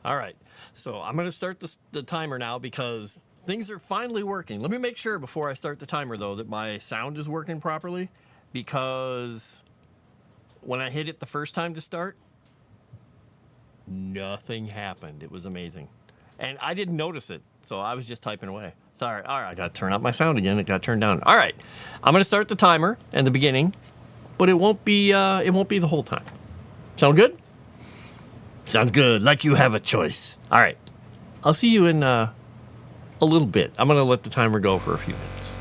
All right. So I'm going to start the timer now because things are finally working. Let me make sure before I start the timer, though, that my sound is working properly, because when I hit it the first time to start, nothing happened. It was amazing. And I didn't notice it, so I was just typing away. Sorry. All right, I got to turn up my sound again. It got turned down. All right. I'm going to start the timer in the beginning, but it won't be the whole time. Sound good? Sounds good. Like you have a choice. All right. I'll see you in a little bit. I'm going to let the timer go for a few minutes.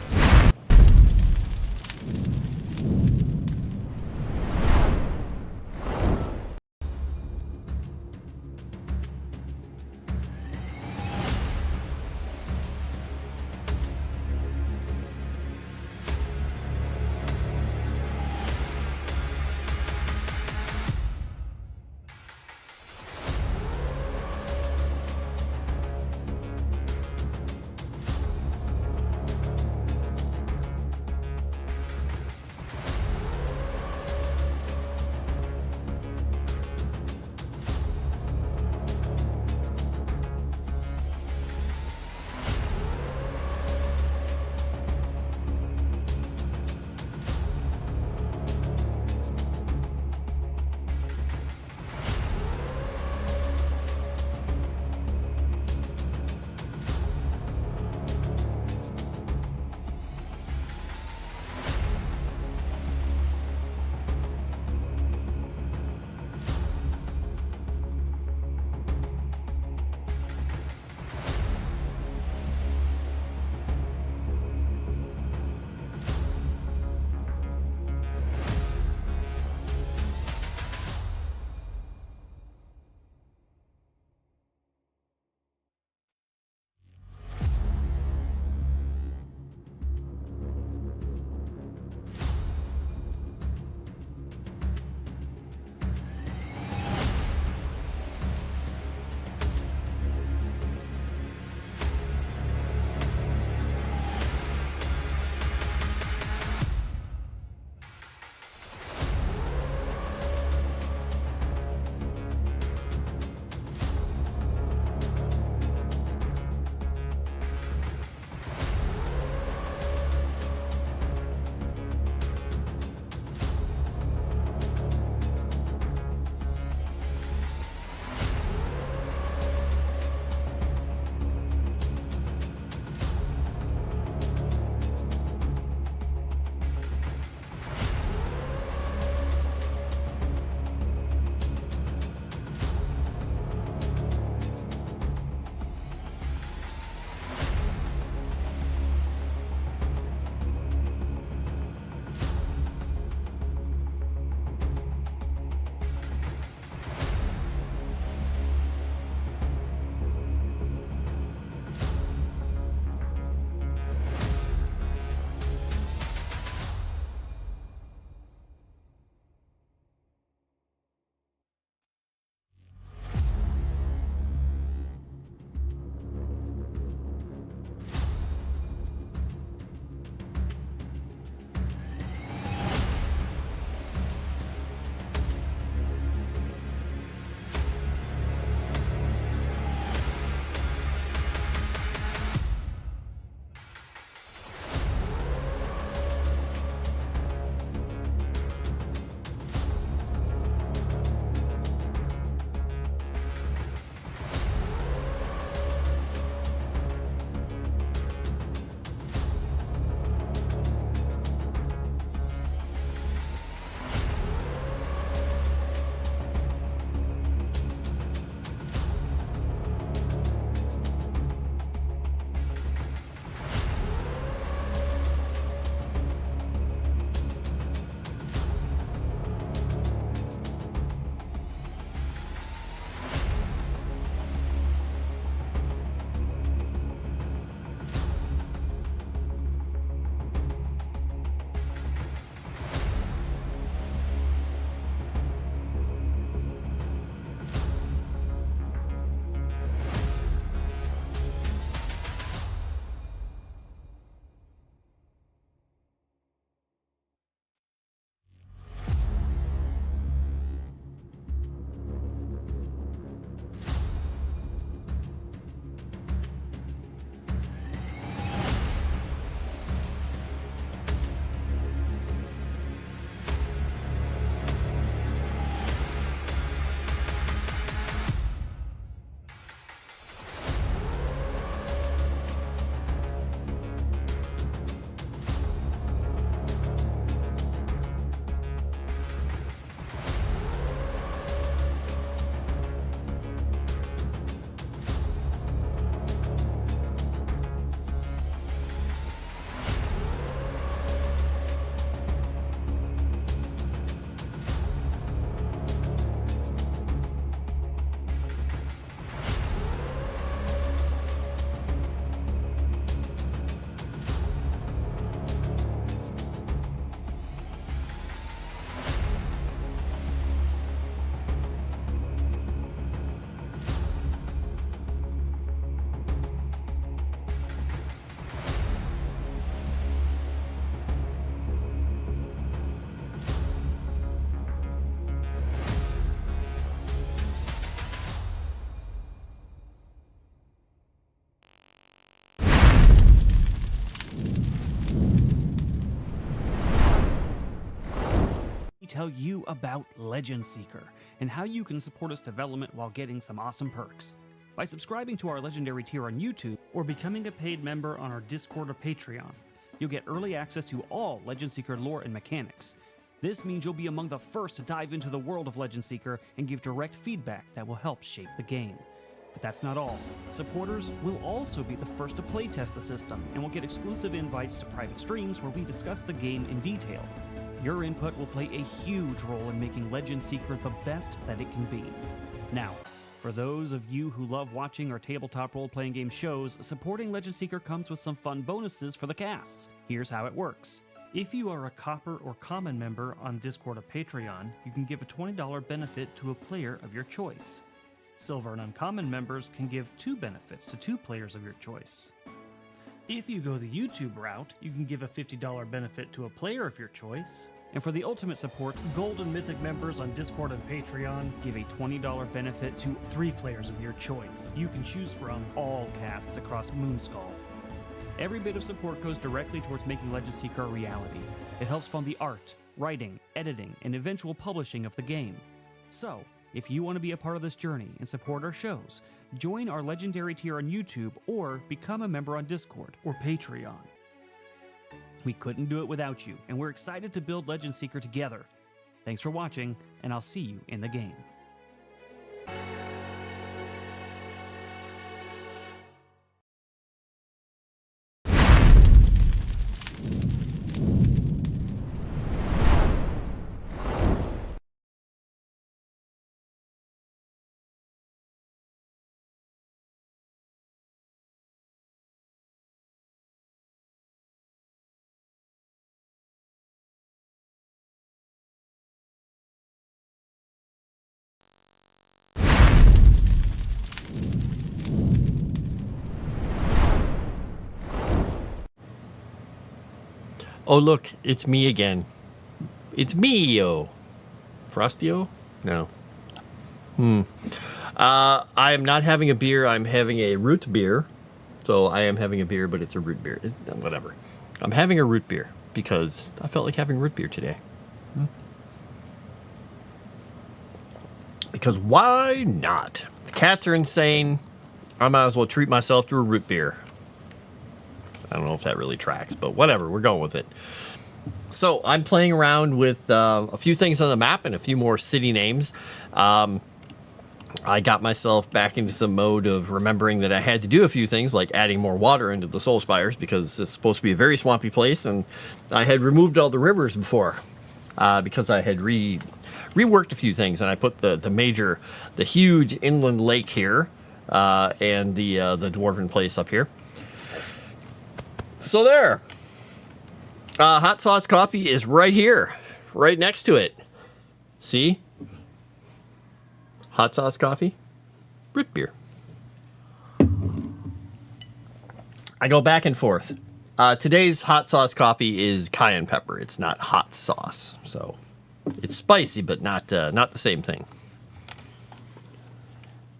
tell you about Legend Seeker and how you can support its development while getting some awesome perks. By subscribing to our Legendary tier on YouTube or becoming a paid member on our Discord or Patreon, you'll get early access to all Legend Seeker lore and mechanics. This means you'll be among the first to dive into the world of Legend Seeker and give direct feedback that will help shape the game. But that's not all. Supporters will also be the first to playtest the system and will get exclusive invites to private streams where we discuss the game in detail. Your input will play a huge role in making Legend Seeker the best that it can be. Now, for those of you who love watching our tabletop role-playing game shows, supporting Legend Seeker comes with some fun bonuses for the casts. Here's how it works. If you are a Copper or Common member on Discord or Patreon, you can give a $20 benefit to a player of your choice. Silver and Uncommon members can give 2 benefits to 2 players of your choice. If you go the YouTube route, you can give a $50 benefit to a player of your choice. And for the ultimate support, Gold and Mythic members on Discord and Patreon give a $20 benefit to 3 players of your choice. You can choose from all casts across Moonskull. Every bit of support goes directly towards making Legend Seeker a reality. It helps fund the art, writing, editing, and eventual publishing of the game. So, if you want to be a part of this journey and support our shows, join our Legendary tier on YouTube or become a member on Discord or Patreon. We couldn't do it without you, and we're excited to build Legend Seeker together. Thanks for watching, and I'll see you in the game. Oh, look, it's me again. It's me-o. Frostio? No. I am not having a beer. I'm having a root beer. So I am having a beer, but it's a root beer. Whatever. I'm having a root beer because I felt like having root beer today. Because why not? The cats are insane. I might as well treat myself to a root beer. I don't know if that really tracks, but whatever, we're going with it. So I'm playing around with a few things on the map and a few more city names. I got myself back into some mode of remembering that I had to do a few things, like adding more water into the Soul Spires, because it's supposed to be a very swampy place, and I had removed all the rivers before, because I had reworked a few things, and I put the huge inland lake here, and the dwarven place up here. So there. Hot sauce coffee is right here, right next to it. See? Hot sauce coffee, root beer. I go back and forth. Today's hot sauce coffee is cayenne pepper. It's not hot sauce, so it's spicy, but not the same thing.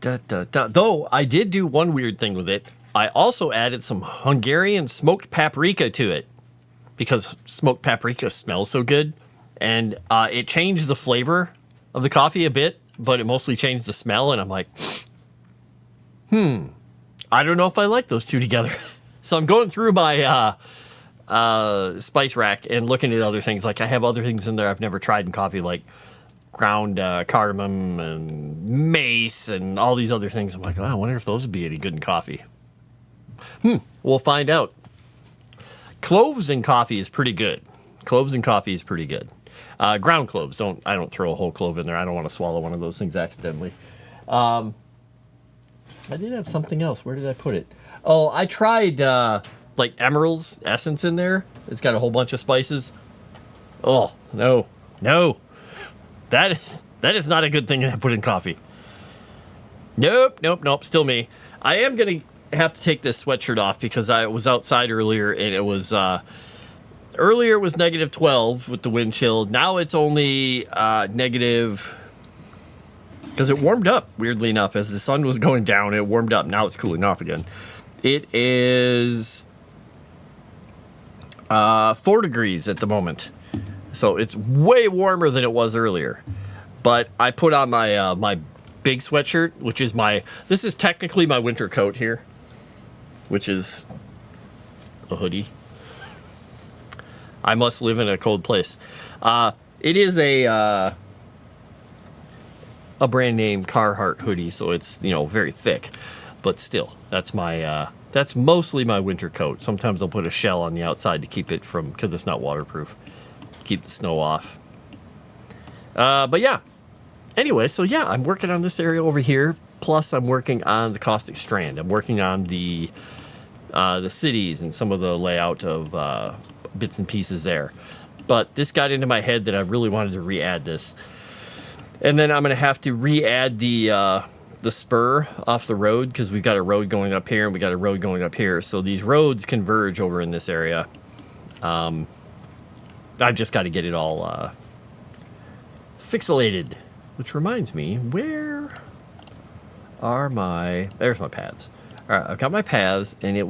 Though I did do one weird thing with it. I also added some Hungarian smoked paprika to it because smoked paprika smells so good, and it changed the flavor of the coffee a bit, but it mostly changed the smell, and I'm like, I don't know if I like those two together. So I'm going through my spice rack and looking at other things. Like I have other things in there I've never tried in coffee, like ground cardamom and mace and all these other things. I'm like, oh, I wonder if those would be any good in coffee. We'll find out. Cloves in coffee is pretty good. Ground cloves. I don't throw a whole clove in there. I don't want to swallow one of those things accidentally. I did have something else. Where did I put it? Oh, I tried like Emerald's essence in there. It's got a whole bunch of spices. Oh, no. That is not a good thing to put in coffee. Nope. Still me. I am going to have to take this sweatshirt off because I was outside earlier and it was earlier it was -12 with the wind chill. Now it's only negative, because it warmed up weirdly enough as the sun was going down. It warmed up. Now it's cooling off again. It is 4 degrees at the moment. So it's way warmer than it was earlier. But I put on my my big sweatshirt, which is this is technically my winter coat here, which is a hoodie. I must live in a cold place. It is a brand name Carhartt hoodie, so it's, you know, very thick, but still, that's mostly my winter coat. Sometimes I'll put a shell on the outside to keep it from, because it's not waterproof, keep the snow off. But yeah, anyway, so yeah, I'm working on this area over here. Plus, I'm working on the caustic strand. I'm working on the cities and some of the layout of bits and pieces there. But this got into my head that I really wanted to re-add this. And then I'm going to have to re-add the spur off the road, because we've got a road going up here and we got a road going up here. So these roads converge over in this area. I've just got to get it all fixelated. Which reminds me, where are there's my paths. All right, I've got my paths, and I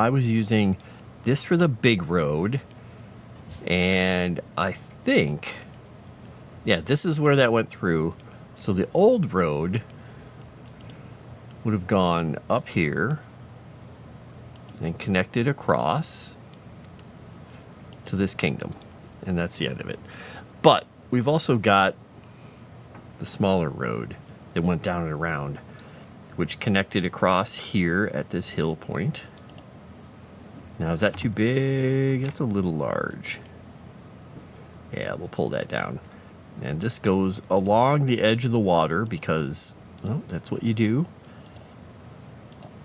was using this for the big road. And I think, yeah, this is where that went through. So the old road would have gone up here and connected across to this kingdom. And that's the end of it. But we've also got the smaller road that went down and around, which connected across here at this hill point. Now, is that too big? That's a little large. Yeah, we'll pull that down. And this goes along the edge of the water because, well, that's what you do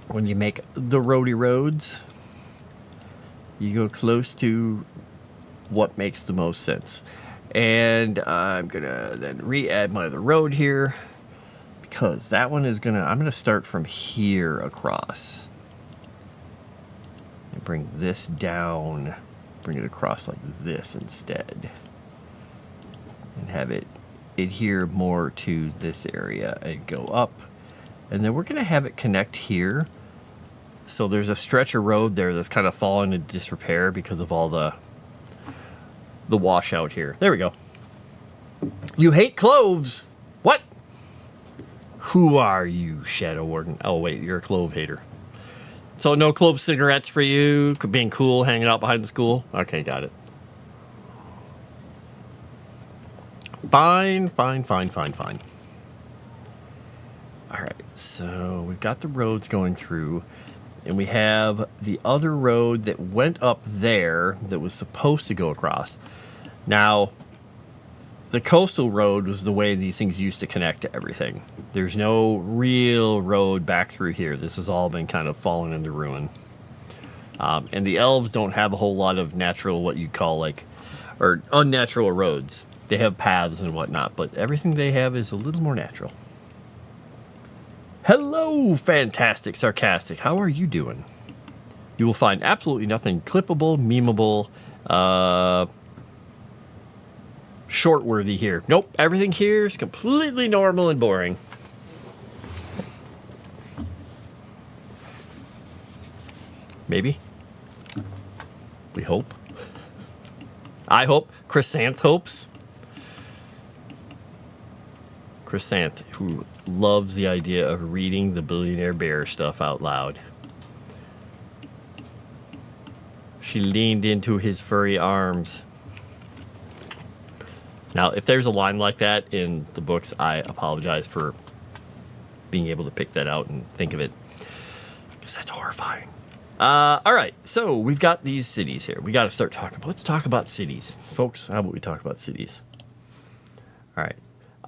when you make the roady roads. You go close to what makes the most sense. And I'm going to then re-add my other road here, because that one is I'm going to start from here across. And bring this down, bring it across like this instead. And have it adhere more to this area and go up. And then we're going to have it connect here. So there's a stretch of road there that's kind of fallen into disrepair because of all the washout here. There we go. You hate cloves. What? Who are you, Shadow Warden? Oh, wait, you're a clove hater. So no clove cigarettes for you, being cool, hanging out behind the school? Okay, got it. Fine. All right, so we've got the roads going through, and we have the other road that went up there that was supposed to go across. Now, the coastal road was the way these things used to connect to everything. There's no real road back through here. This has all been kind of fallen into ruin. And the elves don't have a whole lot of natural, what you call or unnatural roads. They have paths and whatnot, but everything they have is a little more natural. Hello, Fantastic Sarcastic. How are you doing? You will find absolutely nothing clippable, memeable, short-worthy here. Nope, everything here is completely normal and boring. Maybe. We hope. I hope. Chrysanth hopes. Chrysanth, who loves the idea of reading the Billionaire Bear stuff out loud. She leaned into his furry arms. Now, if there's a line like that in the books, I apologize for being able to pick that out and think of it, because that's horrifying. All right, so we've got these cities here. We got to start talking. Let's talk about cities, folks. How about we talk about cities? All right.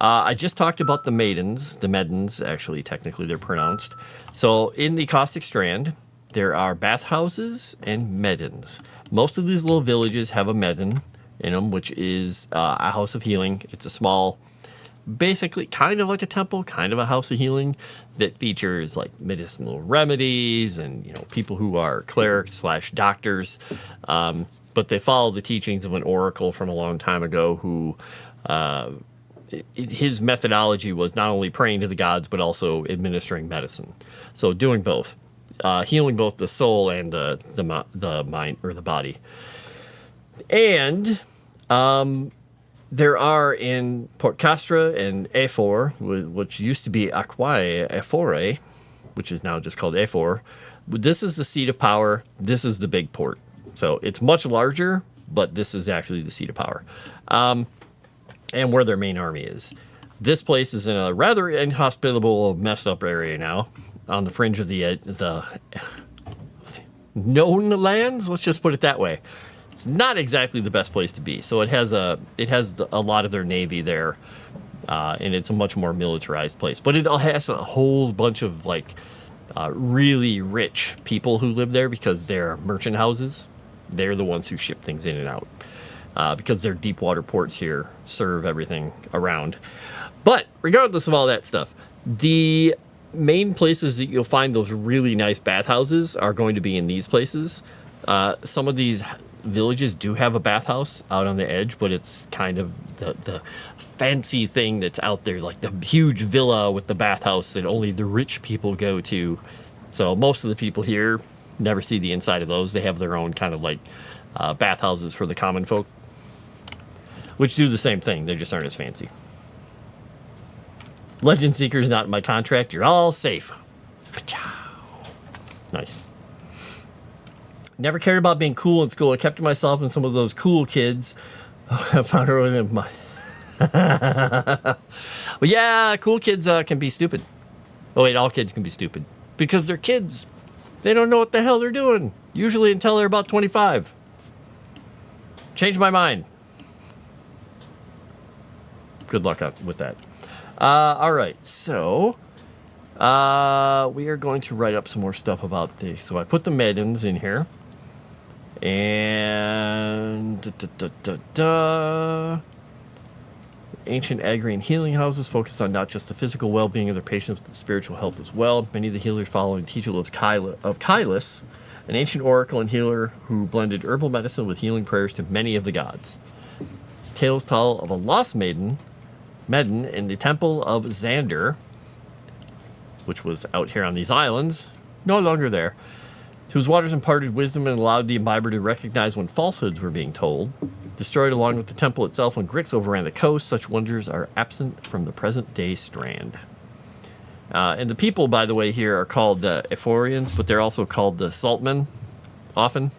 I just talked about the Maidens, actually, technically they're pronounced. So in the Caustic Strand, there are bathhouses and Maidens. Most of these little villages have a Maiden in them, which is a house of healing. It's a small, basically kind of like a temple, kind of a house of healing that features like medicinal remedies and, you know, people who are clerics / doctors. But they follow the teachings of an oracle from a long time ago who... his methodology was not only praying to the gods, but also administering medicine. So doing both, healing both the soul and the mind or the body. And There are in Port Castra and Efor, which used to be Aquae Efore, which is now just called Efor. This is the seat of power. This is the big port. So it's much larger, but this is actually the seat of power. And where their main army is. This place is in a rather inhospitable, messed up area now, on the fringe of the known lands. Let's just put it that way. It's not exactly the best place to be. So it has a lot of their navy there, and it's a much more militarized place. But it has a whole bunch of really rich people who live there because they're merchant houses. They're the ones who ship things in and out. Because their deep water ports here serve everything around. But regardless of all that stuff, the main places that you'll find those really nice bathhouses are going to be in these places. Some of these villages do have a bathhouse out on the edge, but it's kind of the fancy thing that's out there, like the huge villa with the bathhouse that only the rich people go to. So most of the people here never see the inside of those. They have their own kind of bathhouses for the common folk, which do the same thing. They just aren't as fancy. Legend Seeker's not in my contract. You're all safe. Nice. Never cared about being cool in school. I kept to myself and some of those cool kids. I found her with my. Well, yeah, cool kids can be stupid. Oh, wait, all kids can be stupid. Because they're kids. They don't know what the hell they're doing. Usually until they're about 25. Changed my mind. Good luck with that. All right, so we are going to write up some more stuff about this. So I put the maidens in here. And ancient Agrian healing houses focus on not just the physical well-being of their patients, but the spiritual health as well. Many of the healers following teaching of Kylus, an ancient oracle and healer who blended herbal medicine with healing prayers to many of the gods. Tales tell of a lost maiden in the temple of Xander, which was out here on these islands, no longer there, whose waters imparted wisdom and allowed the imbiber to recognize when falsehoods were being told. Destroyed along with the temple itself when Grix overran the coast, such wonders are absent from the present-day strand. And the people, by the way, here are called the Ephorians, but they're also called the Saltmen, often,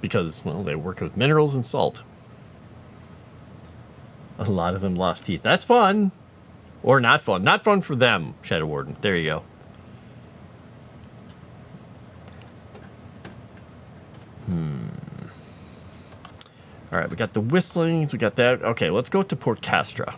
because, well, they work with minerals and salt. A lot of them lost teeth. That's fun. Or not fun. Not fun for them, Shadow Warden. There you go. All right, we got the whistlings. We got that. Okay, let's go to Port Castra.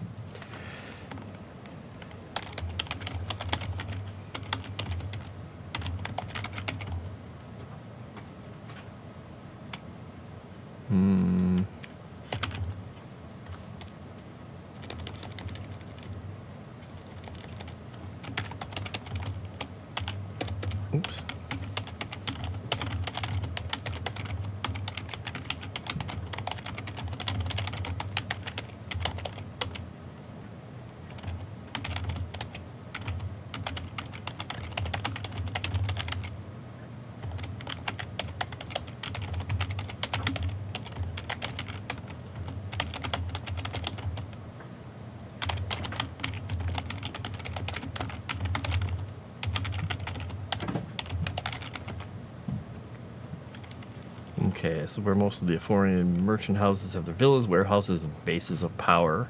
Oops. Okay, this is where most of the Ephorian merchant houses have their villas, warehouses, and bases of power.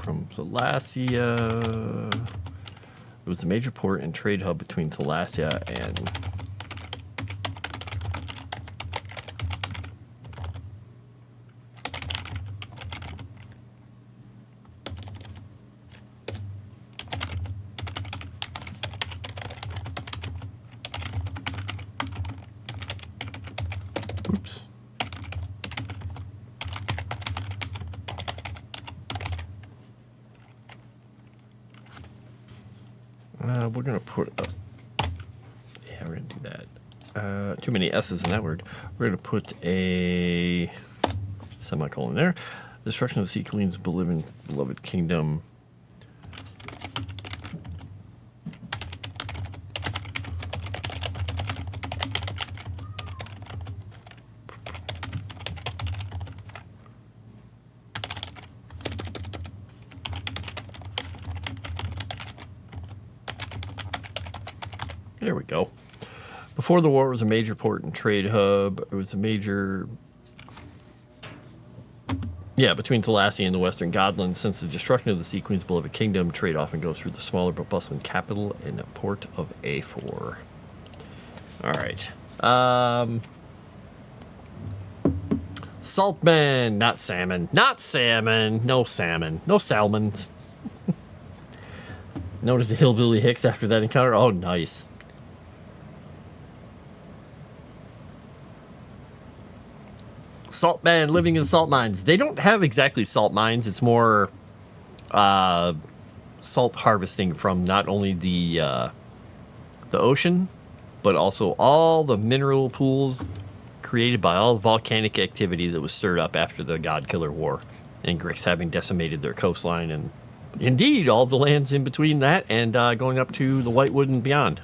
from Thalassia. It was a major port and trade hub between Thalassia and... Oops. We're going to put a... Yeah, we're going to do that. Too many S's in that word. We're going to put a semicolon there. Destruction of the Sea Queen's beloved kingdom. There we go. Before the war, it was a major port and trade hub. It was a major... Yeah, between Thalassia and the Western Godlands. Since the destruction of the Sea Queen's beloved kingdom, trade often goes through the smaller but bustling capital and the port of A4. All right. Saltman, not salmon. Not salmon. No salmon. No salmons. Notice the hillbilly hicks after that encounter. Oh, nice. Salt man living in salt mines. They don't have exactly salt mines. It's more salt harvesting from not only the ocean, but also all the mineral pools created by all the volcanic activity that was stirred up after the God Killer War, and Grix having decimated their coastline, and indeed all the lands in between that and going up to the Whitewood and beyond.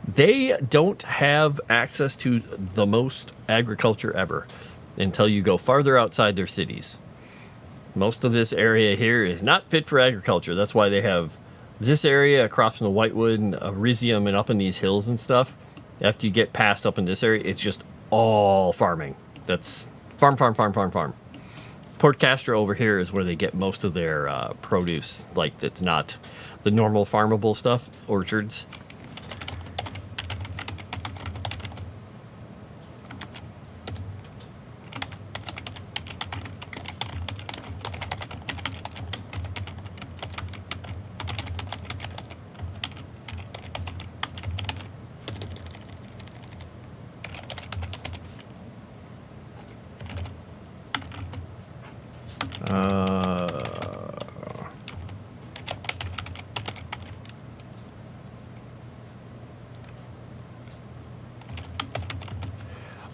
They don't have access to the most agriculture ever until you go farther outside their cities. Most of this area here is not fit for agriculture. That's why they have this area across from the Whitewood and Elysium and up in these hills and stuff. After you get past up in this area, it's just all farming. That's farm. Port Castro over here is where they get most of their produce. Like, that's not the normal farmable stuff, orchards.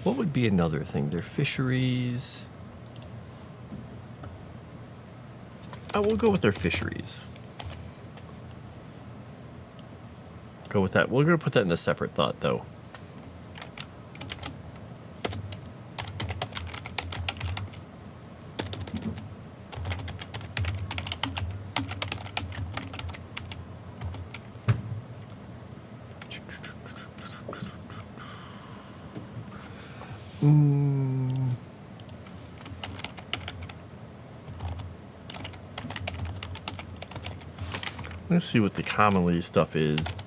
What would be another thing? Their fisheries. We'll go with their fisheries. Go with that. We're going to put that in a separate thought, though. Let's see what the commonly stuff is.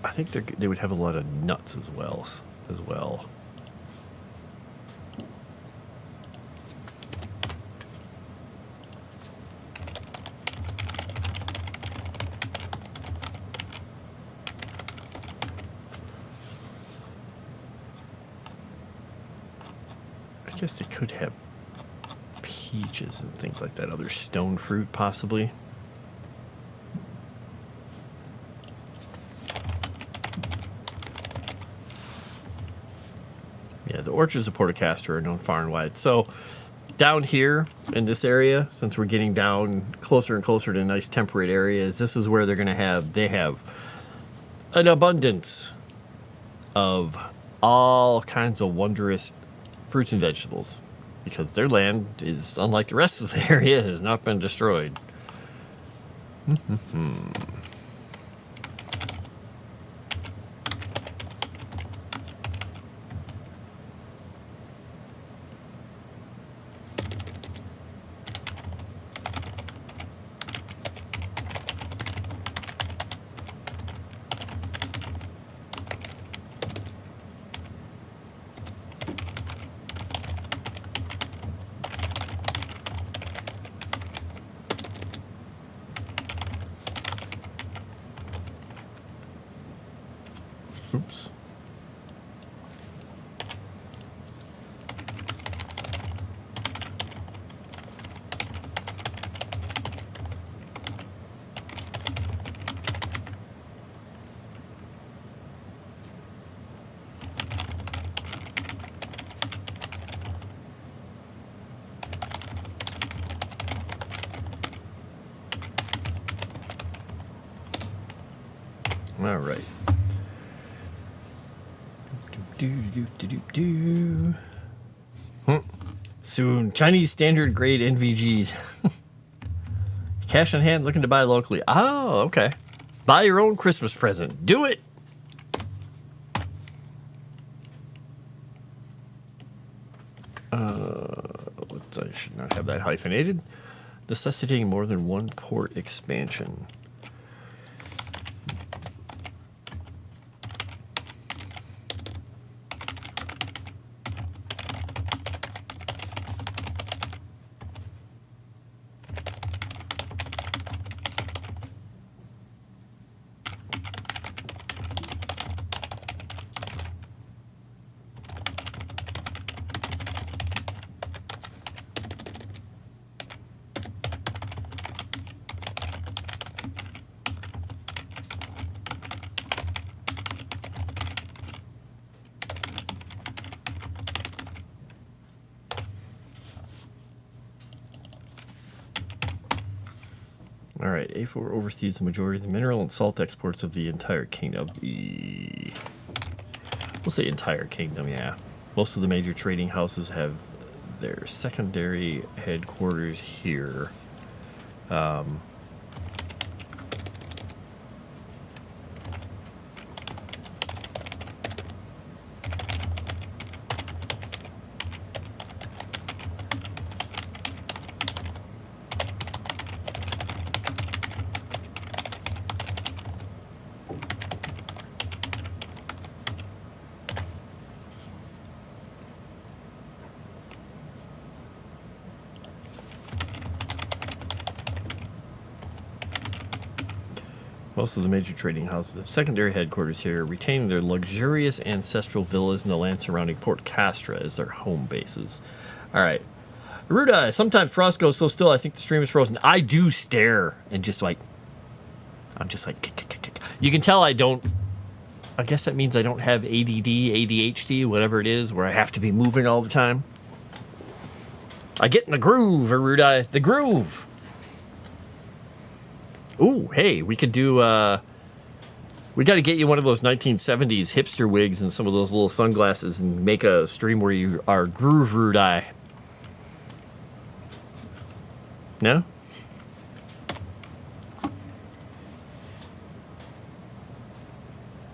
I think they would have a lot of nuts as well. I guess they could have peaches and things like that. Other stone fruit, possibly. Yeah, the orchards of Port Castro are known far and wide. So down here in this area, since we're getting down closer and closer to nice temperate areas, this is where they have an abundance of all kinds of wondrous fruits and vegetables, because their land is, unlike the rest of the area, has not been destroyed. All right. Soon, Chinese standard grade NVGs. Cash on hand, looking to buy locally. Oh, okay. Buy your own Christmas present. Do it. I should not have that hyphenated. Necessitating more than one port expansion. All right, A4 oversees the majority of the mineral and salt exports of the entire kingdom. We'll say entire kingdom, yeah. Most of the major trading houses have their secondary headquarters here. Most of the major trading houses have secondary headquarters here, retaining their luxurious ancestral villas in the land surrounding Port Castra as their home bases. All right. Ruda, sometimes Frost goes so still I think the stream is frozen. I do stare and just like, I'm just like, kick. You can tell I don't, I guess that means I don't have ADD, ADHD, whatever it is, where I have to be moving all the time. I get in the groove, Ruda, the groove. Ooh, hey, we could do, we got to get you one of those 1970s hipster wigs and some of those little sunglasses and make a stream where you are groove Rude. No?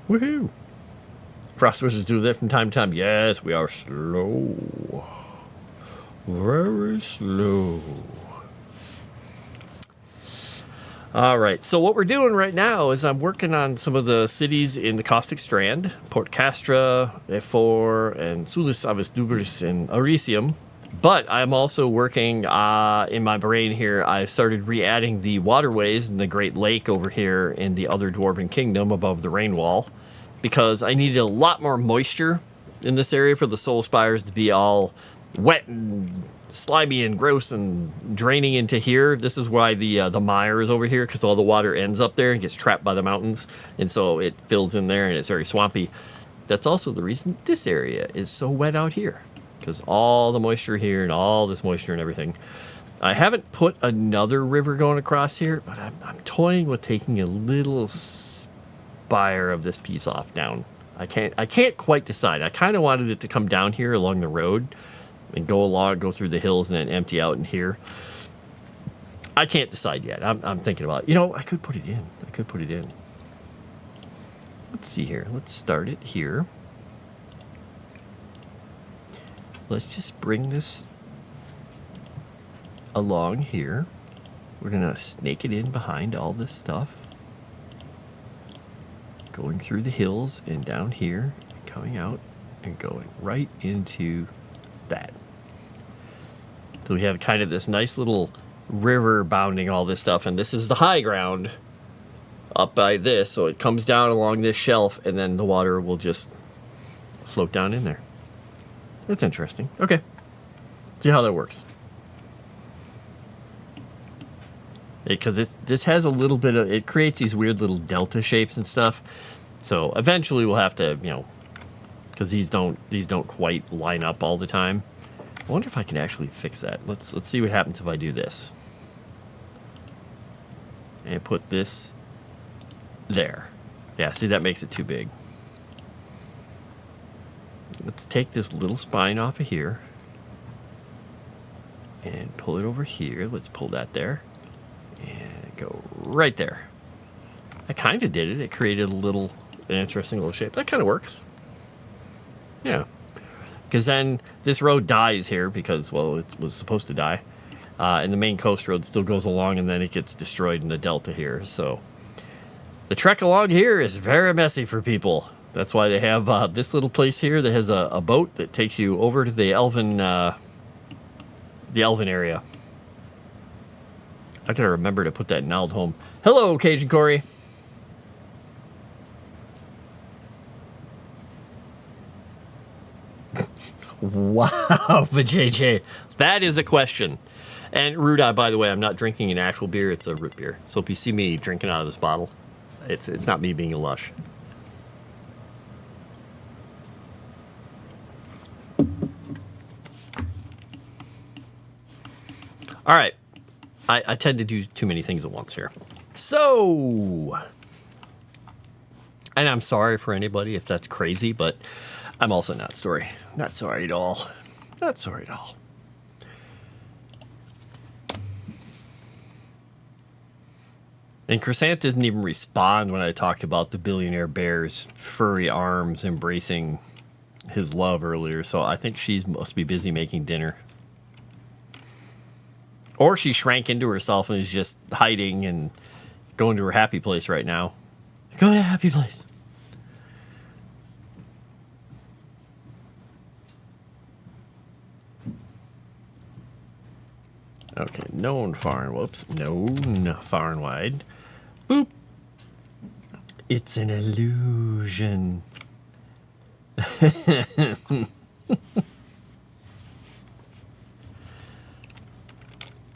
Woohoo! Frost Wizards do that from time to time. Yes, we are slow. Very slow. All right, so what we're doing right now is I'm working on some of the cities in the Caustic Strand, Port Castra, Efor, and Sulis Avesdubris, and Arisium. But I'm also working in my brain here. I started re-adding the waterways in the Great Lake over here in the other Dwarven Kingdom above the rain wall, because I needed a lot more moisture in this area for the Soul Spires to be all wet and slimy and gross and draining into here. This is why the mire is over here, because all the water ends up there and gets trapped by the mountains, and so it fills in there and it's very swampy. That's also the reason this area is so wet out here, because all the moisture here and all this moisture and everything. I haven't put another river going across here, but I'm toying with taking a little spire of this piece off down. I can't quite decide. I kind of wanted it to come down here along the road and go through the hills and then empty out in here. I can't decide yet. I'm thinking about it. You know, I could put it in. Let's see here. Let's start it here. Let's just bring this along here. We're gonna snake it in behind all this stuff. Going through the hills and down here, coming out and going right into that. So we have kind of this nice little river bounding all this stuff, and this is the high ground up by this, so it comes down along this shelf, and then the water will just float down in there. That's interesting. Okay. See how that works. Because this has a little bit of, it creates these weird little delta shapes and stuff. So eventually we'll have to, you know, because these don't quite line up all the time. I wonder if I can actually fix that. Let's see what happens if I do this. And put this there. Yeah, see, that makes it too big. Let's take this little spine off of here and pull it over here. Let's pull that there and go right there. I kind of did it. It created an interesting little shape. That kind of works. Yeah. Because then this road dies here because, well, it was supposed to die. And the main coast road still goes along, and then it gets destroyed in the delta here. So the trek along here is very messy for people. That's why they have this little place here that has a boat that takes you over to the Elven area. I gotta remember to put that in Nald home. Hello, Cajun Corey. Wow, but JJ, that is a question. And Ruda, by the way, I'm not drinking an actual beer. It's a root beer. So if you see me drinking out of this bottle, it's not me being a lush. All right. I tend to do too many things at once here. So, and I'm sorry for anybody if that's crazy, but I'm also not sorry. Not sorry at all. Not sorry at all. And Chrysant doesn't even respond when I talked about the billionaire bear's furry arms embracing his love earlier, so I think she must be busy making dinner. Or she shrank into herself and is just hiding and going to her happy place right now. Go to a happy place. Okay, known far and whoops. Known far and wide. Boop. It's an illusion.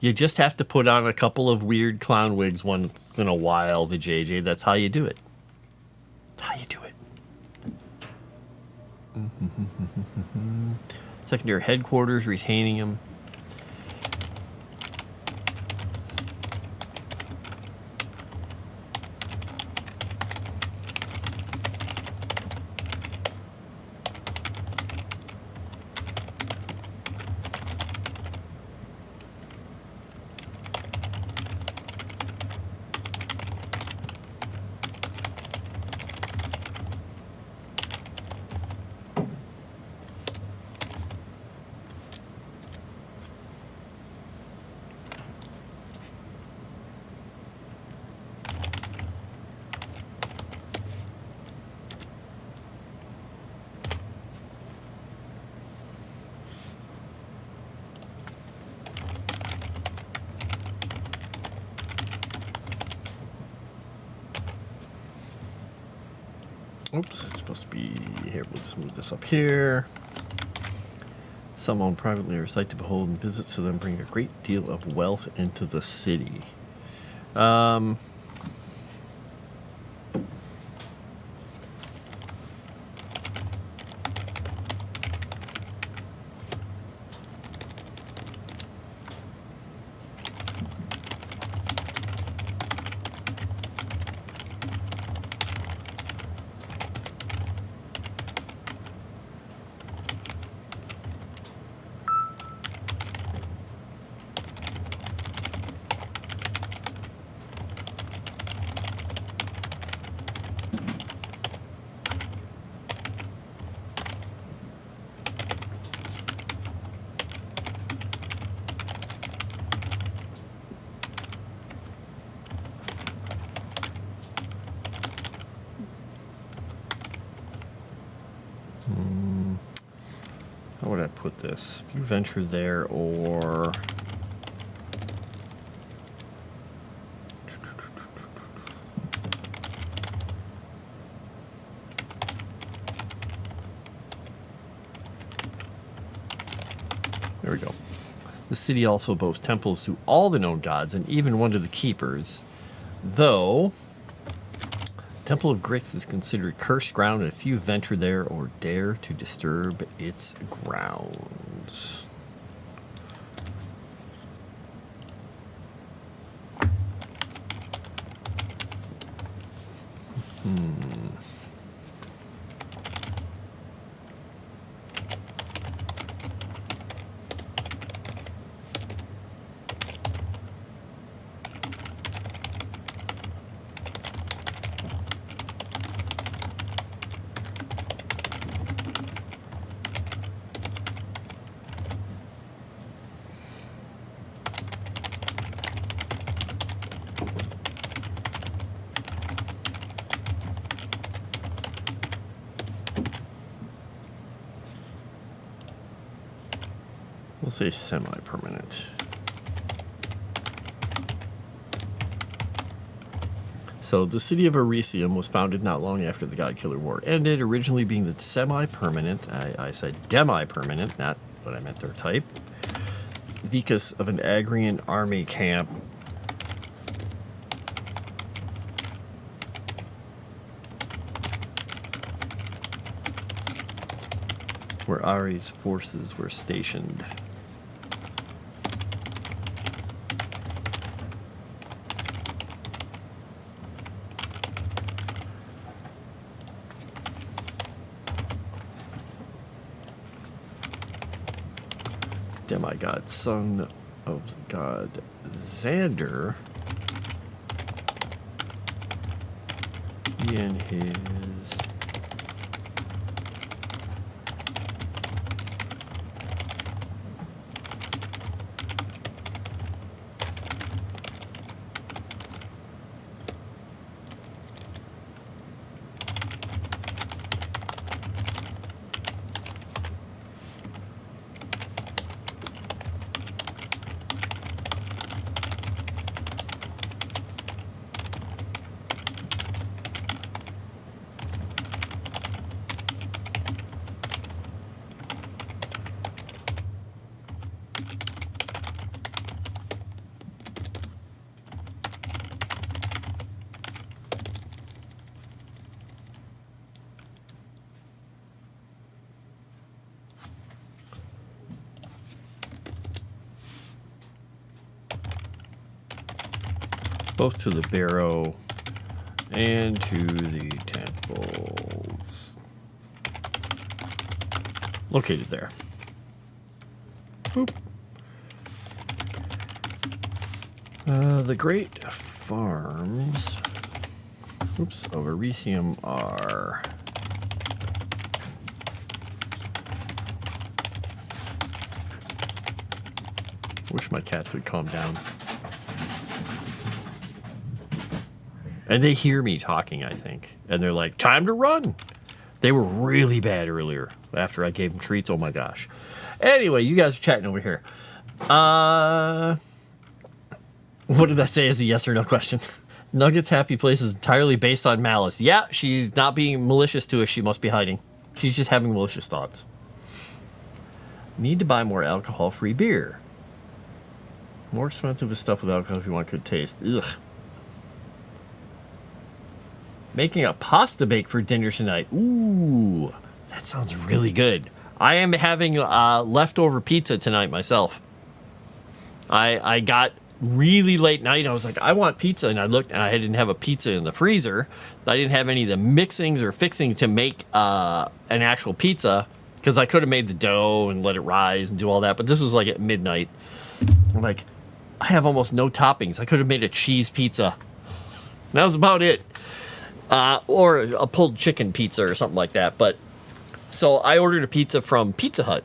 You just have to put on a couple of weird clown wigs once in a while, the JJ. That's how you do it. That's how you do it. Secondary headquarters, retaining him. Oops, it's supposed to be here. We'll just move this up here. Some own privately or sight to behold, and visits to them bring a great deal of wealth into the city. How would I put this? If you venture there, or there we go. The city also boasts temples to all the known gods and even one to the keepers, though Temple of Grix is considered cursed ground, and few venture there or dare to disturb its grounds. We'll say semi-permanent. So the city of Elysium was founded not long after the God-Killer War ended, originally being the semi-permanent, I said demi-permanent, not what I meant their type, vicus of an Agrian army camp where Ari's forces were stationed. Demigod, son of the god Xander, he and his both to the barrow and to the temples. Located there. Boop. The great farms, of Elysium are wish my cat would calm down. And they hear me talking, I think. And they're like, time to run. They were really bad earlier after I gave them treats. Oh, my gosh. Anyway, you guys are chatting over here. What did I say as a yes or no question? Nugget's happy place is entirely based on malice. Yeah, she's not being malicious to us. She must be hiding. She's just having malicious thoughts. Need to buy more alcohol-free beer. More expensive is stuff with alcohol if you want good taste. Ugh. Making a pasta bake for dinner tonight. Ooh, that sounds really good. I am having leftover pizza tonight myself. I got really late night. I was like, I want pizza. And I looked and I didn't have a pizza in the freezer. I didn't have any of the mixings or fixing to make an actual pizza because I could have made the dough and let it rise and do all that. But this was like at midnight. I'm like, I have almost no toppings. I could have made a cheese pizza. That was about it. Or a pulled chicken pizza or something like that. But so I ordered a pizza from Pizza Hut.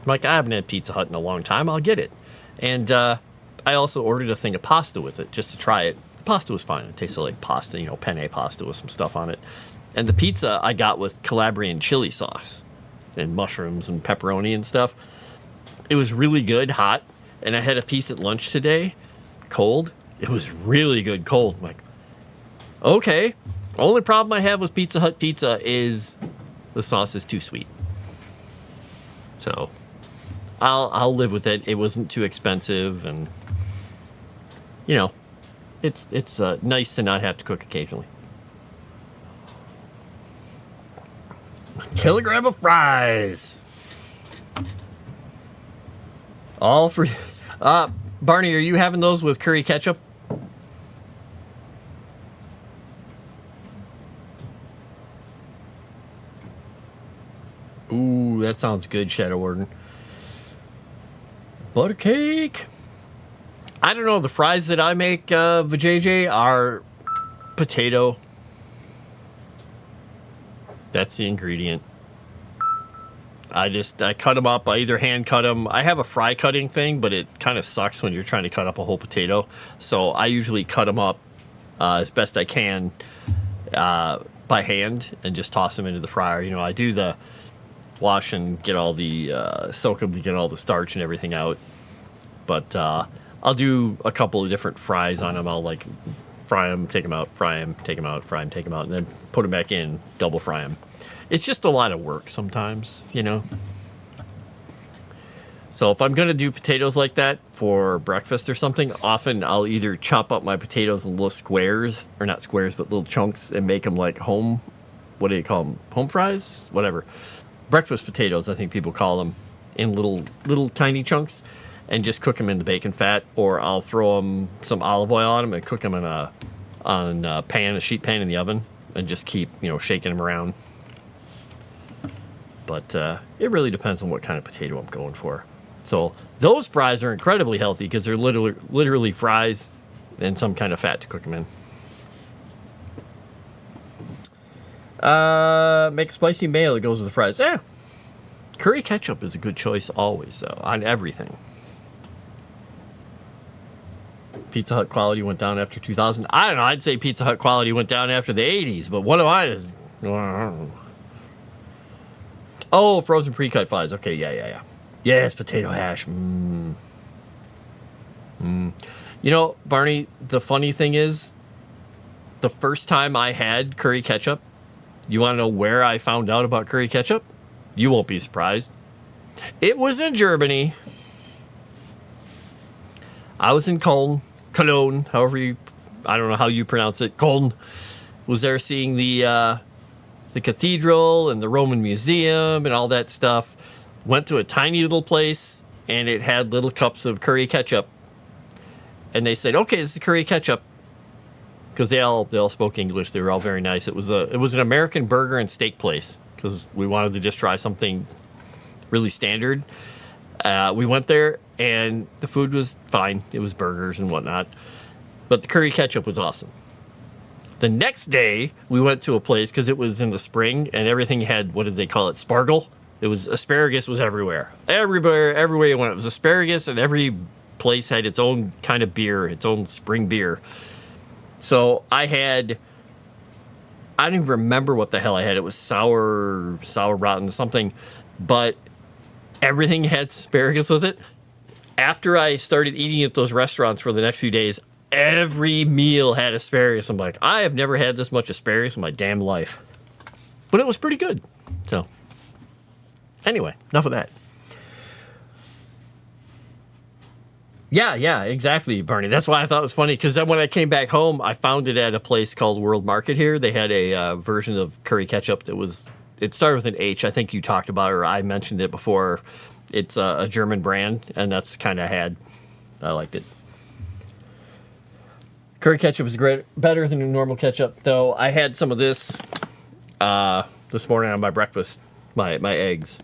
I'm like, I haven't had Pizza Hut in a long time. I'll get it. And I also ordered a thing of pasta with it just to try it. The pasta was fine. It tasted like pasta, penne pasta with some stuff on it. And the pizza I got with Calabrian chili sauce and mushrooms and pepperoni and stuff. It was really good, hot. And I had a piece at lunch today, cold. It was really good cold. I'm like, okay. Only problem I have with Pizza Hut pizza is the sauce is too sweet. So I'll live with it. It wasn't too expensive, and it's nice to not have to cook occasionally. Kilogram of fries. All for Barney, are you having those with curry ketchup? Ooh, that sounds good, Shadow Warden. Butter cake. I don't know. The fries that I make, Vajayjay, are potato. That's the ingredient. I cut them up. I either hand cut them. I have a fry cutting thing, but it kind of sucks when you're trying to cut up a whole potato. So I usually cut them up as best I can by hand and just toss them into the fryer. I do the wash and get all the soak them to get all the starch and everything out. But I'll do a couple of different fries on them. I'll like fry them, take them out, fry them, take them out, fry them, take them out, and then put them back in, double fry them. It's just a lot of work sometimes, you know. So if I'm going to do potatoes like that for breakfast or something, often I'll either chop up my potatoes in little squares, or not squares, but little chunks, and make them like home, what do you call them? Home fries? Whatever. Breakfast potatoes, I think people call them, in little tiny chunks, and just cook them in the bacon fat, or I'll throw them some olive oil on them and cook them in a sheet pan in the oven, and just keep, shaking them around. But it really depends on what kind of potato I'm going for. So those fries are incredibly healthy because they're literally fries and some kind of fat to cook them in. Make spicy mayo that goes with the fries. Yeah. Curry ketchup is a good choice always, though, on everything. Pizza Hut quality went down after 2000. I don't know. I'd say Pizza Hut quality went down after the 80s, but what am I? Oh, frozen pre-cut fries. Okay, yeah. Yes, potato hash. Barney, the funny thing is, the first time I had curry ketchup, you want to know where I found out about curry ketchup? You won't be surprised. It was in Germany. I was in Cologne, I don't know how you pronounce it. Cologne. Was there seeing the cathedral and the Roman Museum and all that stuff. Went to a tiny little place, and it had little cups of curry ketchup. And they said, "Okay, this is curry ketchup," because they all spoke English. They were all very nice. It was an American burger and steak place because we wanted to just try something really standard. We went there, and the food was fine. It was burgers and whatnot, but the curry ketchup was awesome. The next day, we went to a place because it was in the spring, and everything had, what did they call it, spargle? It was asparagus was everywhere. Everywhere you went, it was asparagus, and every place had its own kind of beer, its own spring beer. So I don't even remember what the hell I had. It was sour rotten something, but everything had asparagus with it. After I started eating at those restaurants for the next few days, every meal had asparagus. I'm like, I have never had this much asparagus in my damn life. But it was pretty good. So anyway, enough of that. Yeah, exactly, Barney. That's why I thought it was funny, because then when I came back home, I found it at a place called World Market here. They had a version of curry ketchup it started with an H. I think you talked about it, or I mentioned it before. It's a German brand, and that's kind of I liked it. Curry ketchup is better than normal ketchup, though. I had some of this morning on my breakfast, my eggs.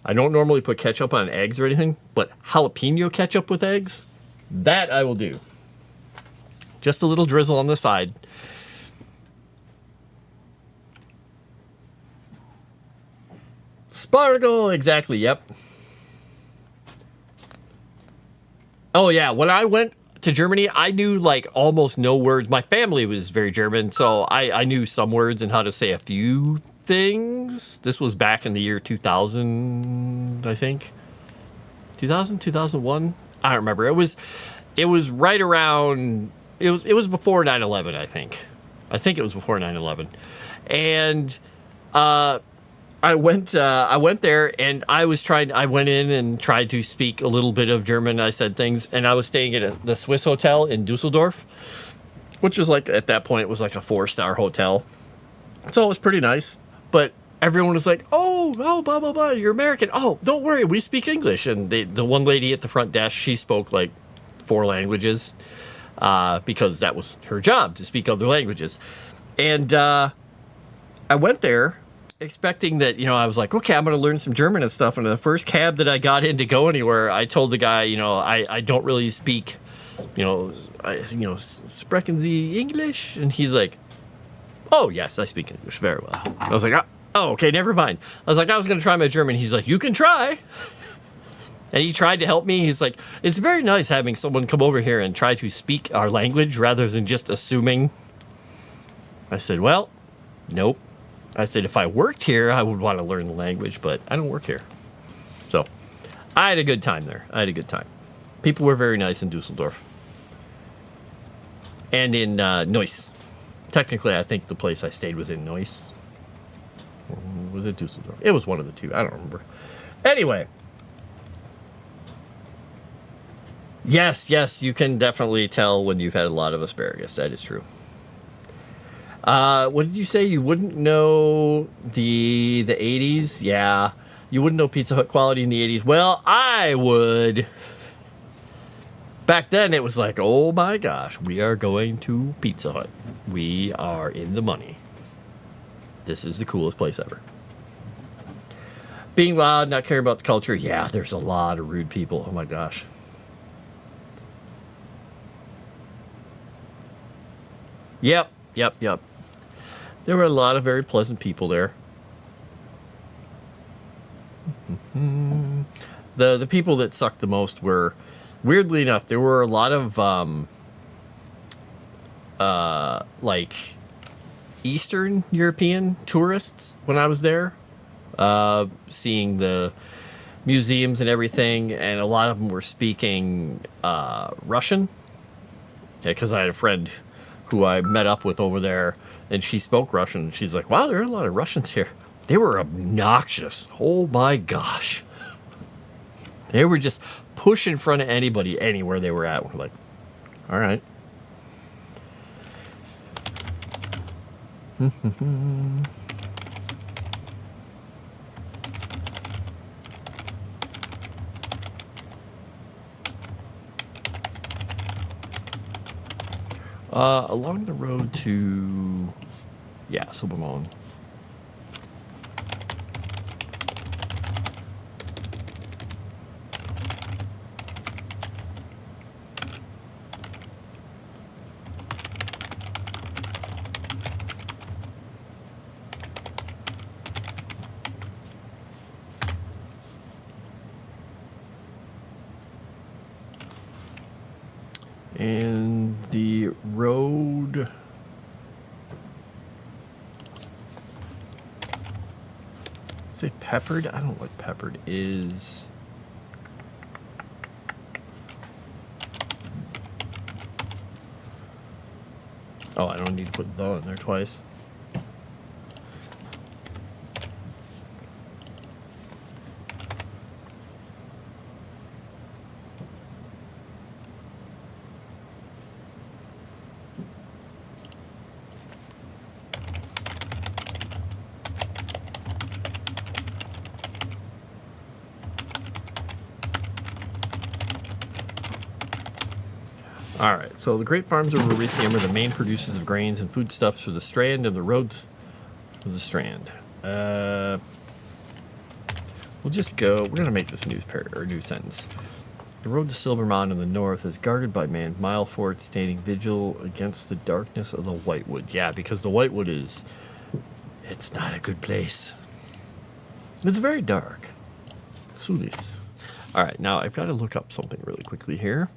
I don't normally put ketchup on eggs or anything, but jalapeno ketchup with eggs, that I will do. Just a little drizzle on the side. Sparkle, exactly, yep. Oh yeah, when I went to Germany, I knew like almost no words. My family was very German, so I knew some words and how to say a few things. This was back in the year 2000, I think. 2000, 2001? I don't remember. It was right around, it was before 9/11, I think. I think it was before 9/11. And I went there, and I went in and tried to speak a little bit of German. I said things, and I was staying at the Swiss Hotel in Dusseldorf, which was like, at that point, it was like a 4-star hotel. So it was pretty nice. But everyone was like, oh, blah, blah, blah, you're American. Oh, don't worry, we speak English. And the one lady at the front desk, she spoke like 4 languages because that was her job, to speak other languages. And I went there expecting that, I was like, okay, I'm going to learn some German and stuff. And the first cab that I got in to go anywhere, I told the guy, I don't really speak, sprechen Sie English? And he's like, oh, yes, I speak English very well. I was like, oh, okay, never mind. I was like, I was going to try my German. He's like, you can try. And he tried to help me. He's like, it's very nice having someone come over here and try to speak our language rather than just assuming. I said, well, nope. I said if I worked here, I would want to learn the language, but I don't work here. So I had a good time there. I had a good time. People were very nice in Dusseldorf. And in Neuss. Technically, I think the place I stayed was in Neuss. Or was it Dusseldorf? It was one of the two. I don't remember. Anyway. Yes, you can definitely tell when you've had a lot of asparagus. That is true. What did you say? You wouldn't know the 80s? Yeah. You wouldn't know Pizza Hut quality in the 80s. Well, I would. Back then, it was like, oh my gosh, we are going to Pizza Hut. We are in the money. This is the coolest place ever. Being loud, not caring about the culture. Yeah, there's a lot of rude people. Oh my gosh. Yep. There were a lot of very pleasant people there. The people that sucked the most were, weirdly enough, there were a lot of like Eastern European tourists when I was there, seeing the museums and everything, and a lot of them were speaking Russian. Yeah, because I had a friend who I met up with over there, and she spoke Russian. She's like, wow, there are a lot of Russians here. They were obnoxious. Oh my gosh. They were just push in front of anybody, anywhere they were at. We're like, all right. Along the road to, yeah, Silbermond. And the road, say peppered? I don't know what peppered is. Oh, I don't need to put the in there twice. All right, so the grape farms over Riesium are the main producers of grains and foodstuffs for the Strand and the road for the Strand. We'll just go. We're gonna make this new sentence. The road to Silbermond in the north is guarded by manned mile forts, standing vigil against the darkness of the Whitewood. Yeah, because the Whitewood it's not a good place. It's very dark. Sulis. All right, now I've got to look up something really quickly here.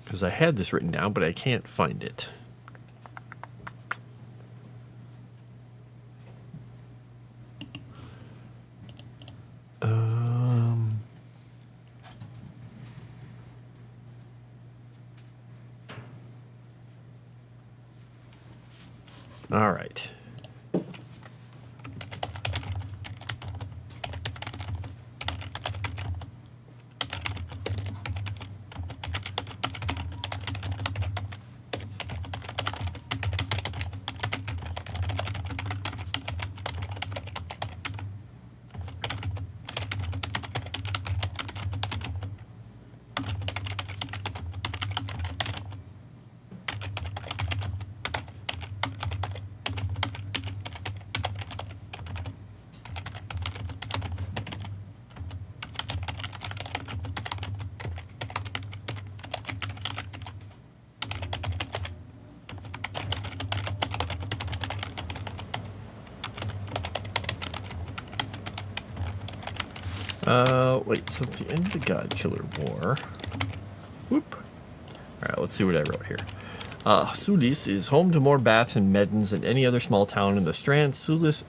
Because I had this written down, but I can't find it. All right. Wait, so it's the end of the God Killer War. Whoop. All right, let's see what I wrote here. Sulis is home to more baths and meddens than any other small town in the Strand. Sulis,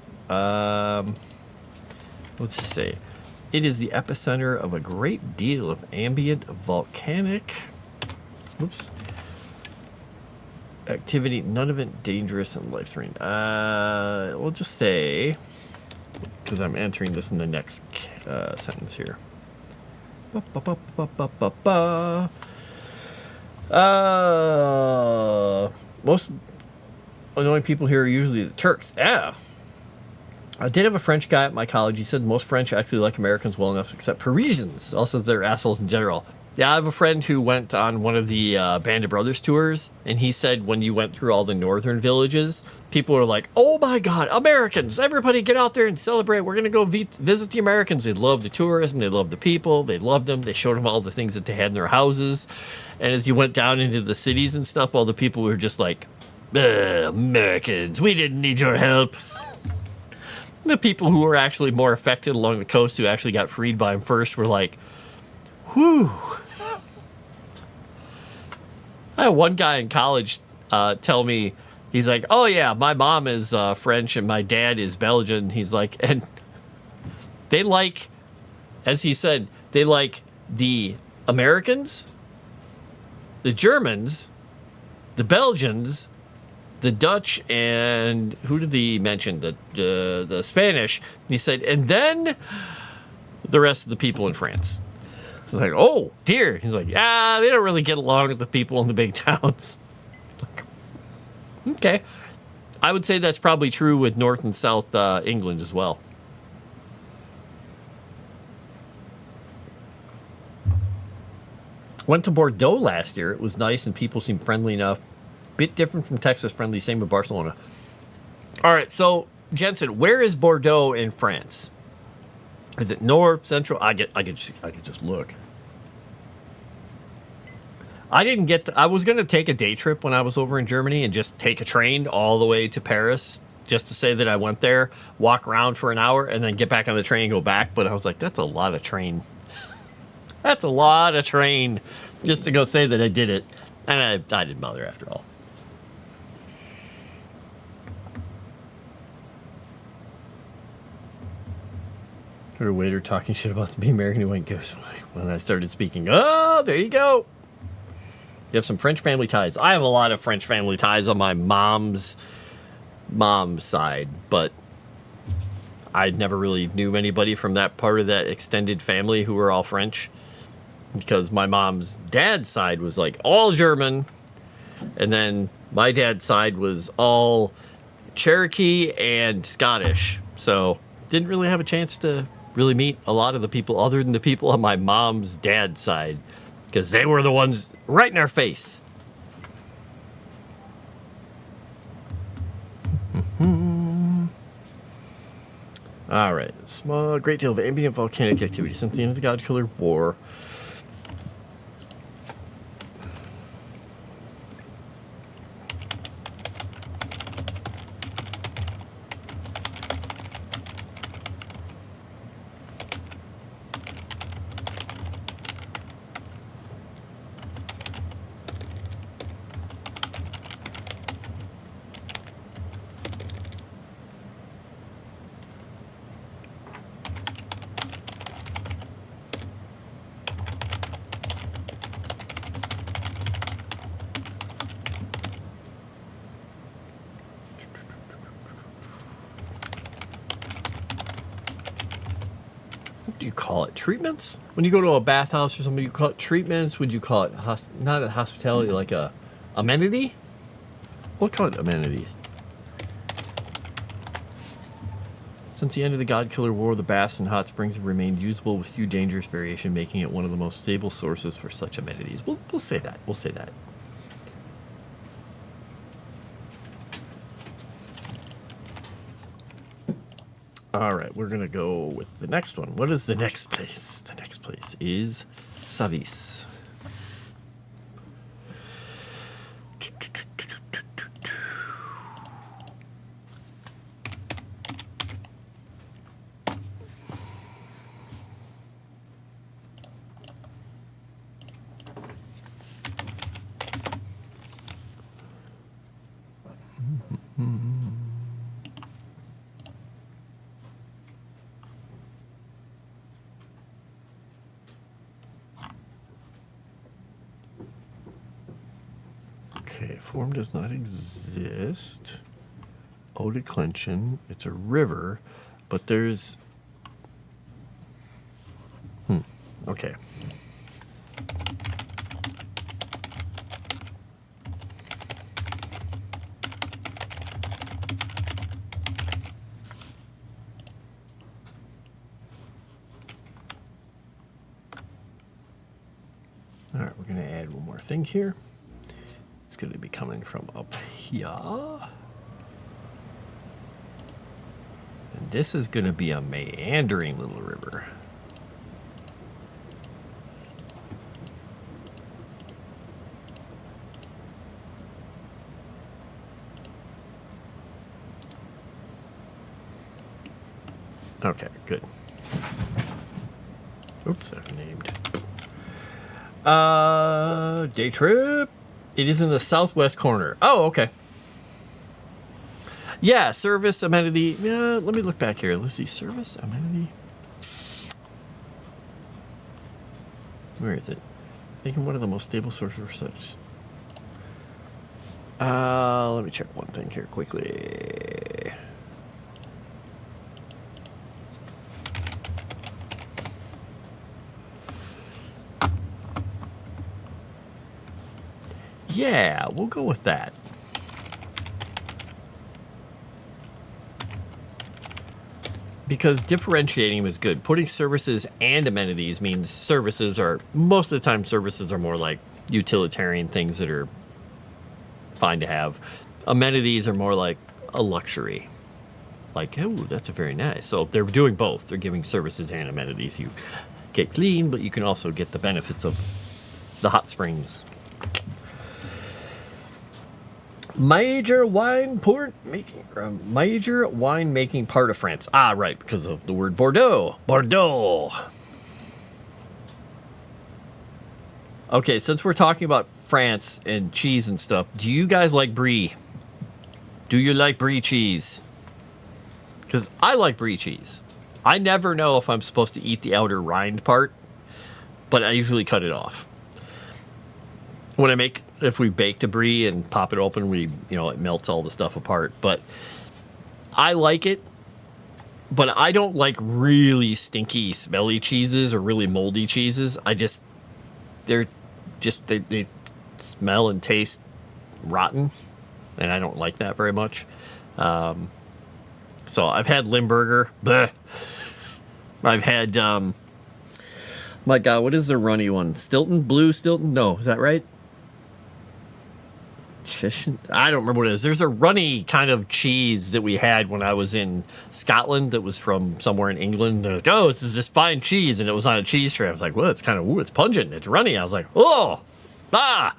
let's say, it is the epicenter of a great deal of ambient volcanic, activity. None of it dangerous and life-threatening. We'll just say, because I'm answering this in the next sentence here. Most annoying people here are usually the Turks. Yeah. I did have a French guy at my college. He said most French actually like Americans well enough, except Parisians. Also, they're assholes in general. Yeah, I have a friend who went on one of the Band of Brothers tours, and he said when you went through all the northern villages, people were like, oh my God, Americans, everybody get out there and celebrate. We're going to go visit the Americans. They love the tourism. They love the people. They loved them. They showed them all the things that they had in their houses. And as you went down into the cities and stuff, all the people were just like, Americans, we didn't need your help. The people who were actually more affected along the coast, who actually got freed by him first, were like, whew. I had one guy in college tell me, he's like, oh yeah, my mom is French and my dad is Belgian. He's like, and they like, as he said, they like the Americans, the Germans, the Belgians, the Dutch, and who did he mention? The Spanish. He said, and then the rest of the people in France. I was like, oh dear. He's like, yeah, they don't really get along with the people in the big towns. Like, okay. I would say that's probably true with North and South England as well. Went to Bordeaux last year. It was nice and people seemed friendly enough. Bit different from Texas friendly, same with Barcelona. All right, so Jensen, where is Bordeaux in France? Is it north, central? I could just look. I was going to take a day trip when I was over in Germany and just take a train all the way to Paris just to say that I went there, walk around for an hour, and then get back on the train and go back. But I was like, that's a lot of train. That's a lot of train just to go say that I did it. And I didn't bother after all. Heard a waiter talking shit about the American who went ghost when I started speaking. Oh, there you go. You have some French family ties. I have a lot of French family ties on my mom's side, but I never really knew anybody from that part of that extended family who were all French, because my mom's dad's side was like all German, and then my dad's side was all Cherokee and Scottish. So didn't really have a chance to really meet a lot of the people other than the people on my mom's dad's side, because they were the ones right in our face. All right. Small, great deal of ambient volcanic activity since the end of the God Killer War. Do you call it treatments? When you go to a bathhouse or something, you call it treatments? Would you call it not a hospitality, like a amenity? We'll call it amenities. Since the end of the God Killer War, the baths and hot springs have remained usable with few dangerous variation, making it one of the most stable sources for such amenities. We'll say that. We'll say that. All right, we're going to go with the next one. What is the next place? The next place is Savis. form does not exist. Eau declension. It's a river, but there's... Okay. All right, we're going to add one more thing here. It's going to be coming from up here. And this is going to be a meandering little river. Okay, good. Oops, I've named. Day trip. It is in the southwest corner. Oh, okay. Yeah, service amenity. Yeah, let me look back here. Let's see. Service amenity. Where is it? Making one of the most stable sources for such. Let me check one thing here quickly. Yeah, we'll go with that. Because differentiating is good. Putting services and amenities means services are, most of the time, services are more like utilitarian things that are fine to have. Amenities are more like a luxury. Like, oh, that's a very nice. So they're doing both. They're giving services and amenities. You get clean, but you can also get the benefits of the hot springs. Major wine making part of France. Ah, right, because of the word Bordeaux. Bordeaux. Okay, since we're talking about France and cheese and stuff, do you guys like brie? Do you like brie cheese? Because I like brie cheese. I never know if I'm supposed to eat the outer rind part, but I usually cut it off. If we bake a brie and pop it open, it melts all the stuff apart. But I like it, but I don't like really stinky, smelly cheeses or really moldy cheeses. They smell and taste rotten, and I don't like that very much. So I've had Limburger. Bleh. I've had, my God, what is the runny one? Stilton? Blue Stilton? No, is that right? I don't remember what it is. There's a runny kind of cheese that we had when I was in Scotland that was from somewhere in England. They're like, oh, this is this fine cheese, and it was on a cheese tray. I was like, well, it's kind of, it's pungent, it's runny. I was like, oh, ah.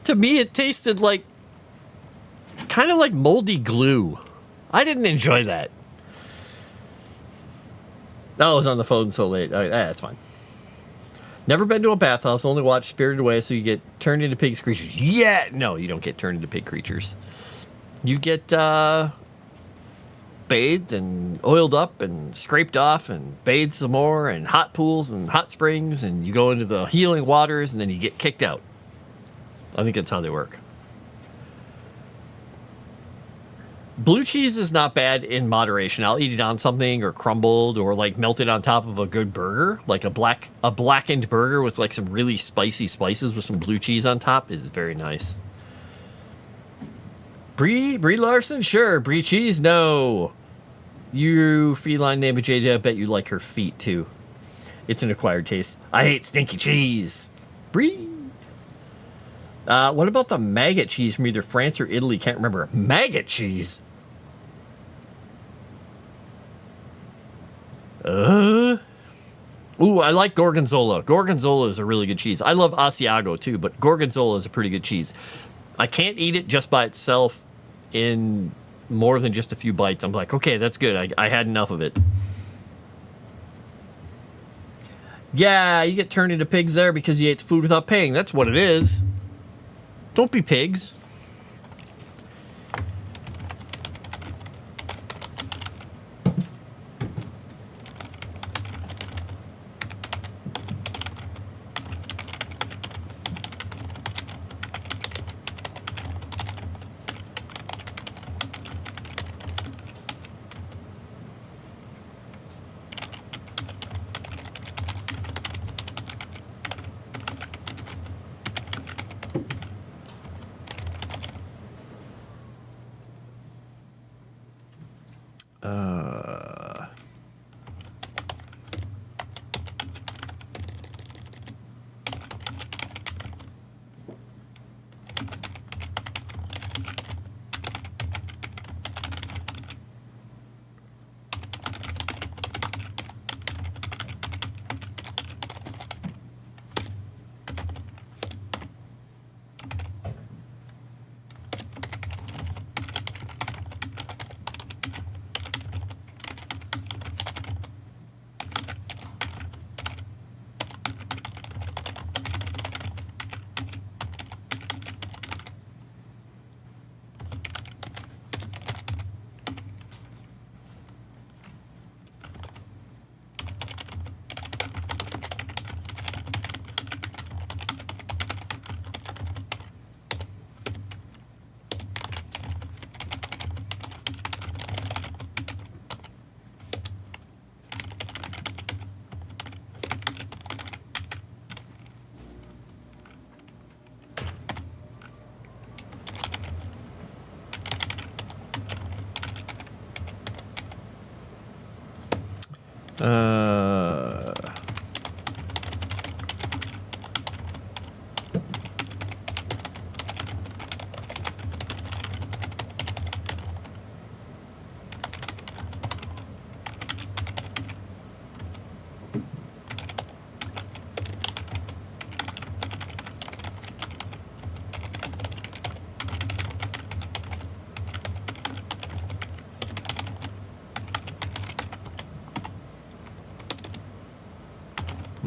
To me, it tasted like, kind of like moldy glue. I didn't enjoy that. I was on the phone so late. That's fine. Never been to a bathhouse, only watched Spirited Away, so you get turned into pig creatures. Yeah! No, you don't get turned into pig creatures. You get bathed and oiled up and scraped off and bathed some more and hot pools and hot springs, and you go into the healing waters and then you get kicked out. I think that's how they work. Blue cheese is not bad in moderation. I'll eat it on something or crumbled or like melted on top of a good burger. Like a blackened burger with like some really spicy spices with some blue cheese on top is very nice. Brie Larson? Sure. Brie cheese? No. You feline name of JJ, I bet you like her feet too. It's an acquired taste. I hate stinky cheese. Brie. What about the maggot cheese from either France or Italy? Can't remember. Maggot cheese? Ooh, I like Gorgonzola. Gorgonzola is a really good cheese. I love Asiago too, but Gorgonzola is a pretty good cheese. I can't eat it just by itself in more than just a few bites. I'm like, okay, that's good. I had enough of it. Yeah, you get turned into pigs there because you ate food without paying. That's what it is. Don't be pigs.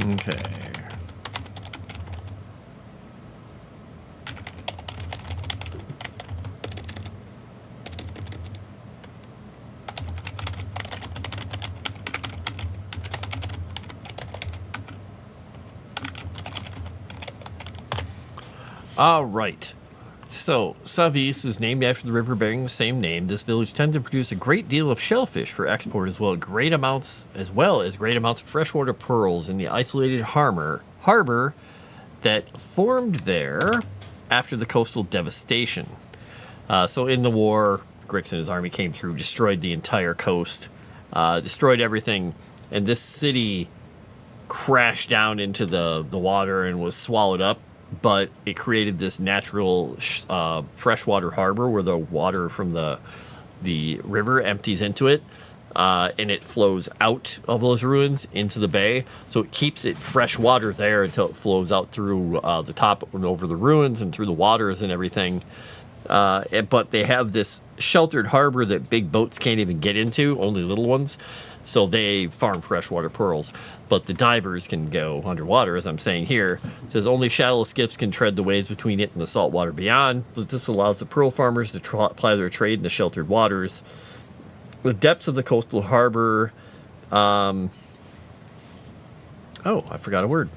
Okay. All right. So, Savis is named after the river bearing the same name. This village tends to produce a great deal of shellfish for export as well as great amounts of freshwater pearls in the isolated harbor that formed there after the coastal devastation. So in the war, Grix and his army came through, destroyed the entire coast, destroyed everything, and this city crashed down into the water and was swallowed up. But it created this natural freshwater harbor where the water from the river empties into it, and it flows out of those ruins into the bay. So it keeps it fresh water there until it flows out through the top and over the ruins and through the waters and everything. But they have this sheltered harbor that big boats can't even get into, only little ones. So they farm freshwater pearls. But the divers can go underwater, as I'm saying here. It says only shallow skiffs can tread the waves between it and the salt water beyond. But this allows the pearl farmers to ply their trade in the sheltered waters. The depths of the coastal harbor. Oh, I forgot a word.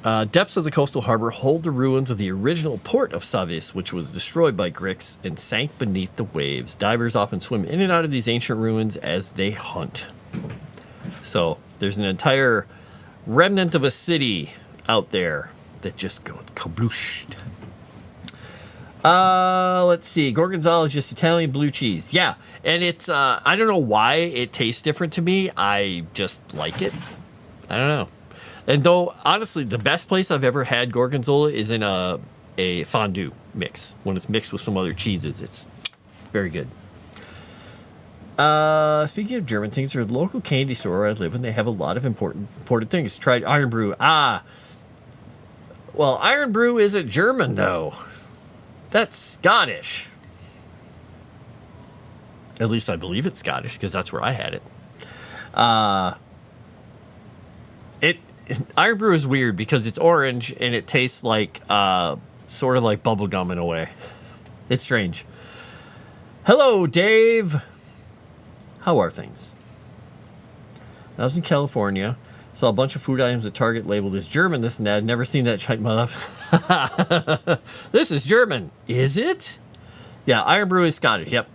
Depths of the coastal harbor hold the ruins of the original port of Savis, which was destroyed by Grix and sank beneath the waves. Divers often swim in and out of these ancient ruins as they hunt. So there's an entire remnant of a city out there that just got kablooshed. Let's see. Gorgonzola is just Italian blue cheese. Yeah, and it's, I don't know why it tastes different to me. I just like it. I don't know. And though, honestly, the best place I've ever had gorgonzola is in a fondue mix. When it's mixed with some other cheeses. It's very good. Speaking of German things, there's a local candy store where I live, and they have a lot of imported things. Tried Iron Brew. Well, Iron Brew isn't German, though. That's Scottish. At least I believe it's Scottish, because that's where I had it. Iron Brew is weird because it's orange and it tastes like sort of like bubble gum in a way. It's strange. Hello, Dave. How are things? I was in California. Saw a bunch of food items at Target labeled as German, this and that. I'd never seen that type of. This is German. Is it? Yeah, Iron Brew is Scottish. Yep.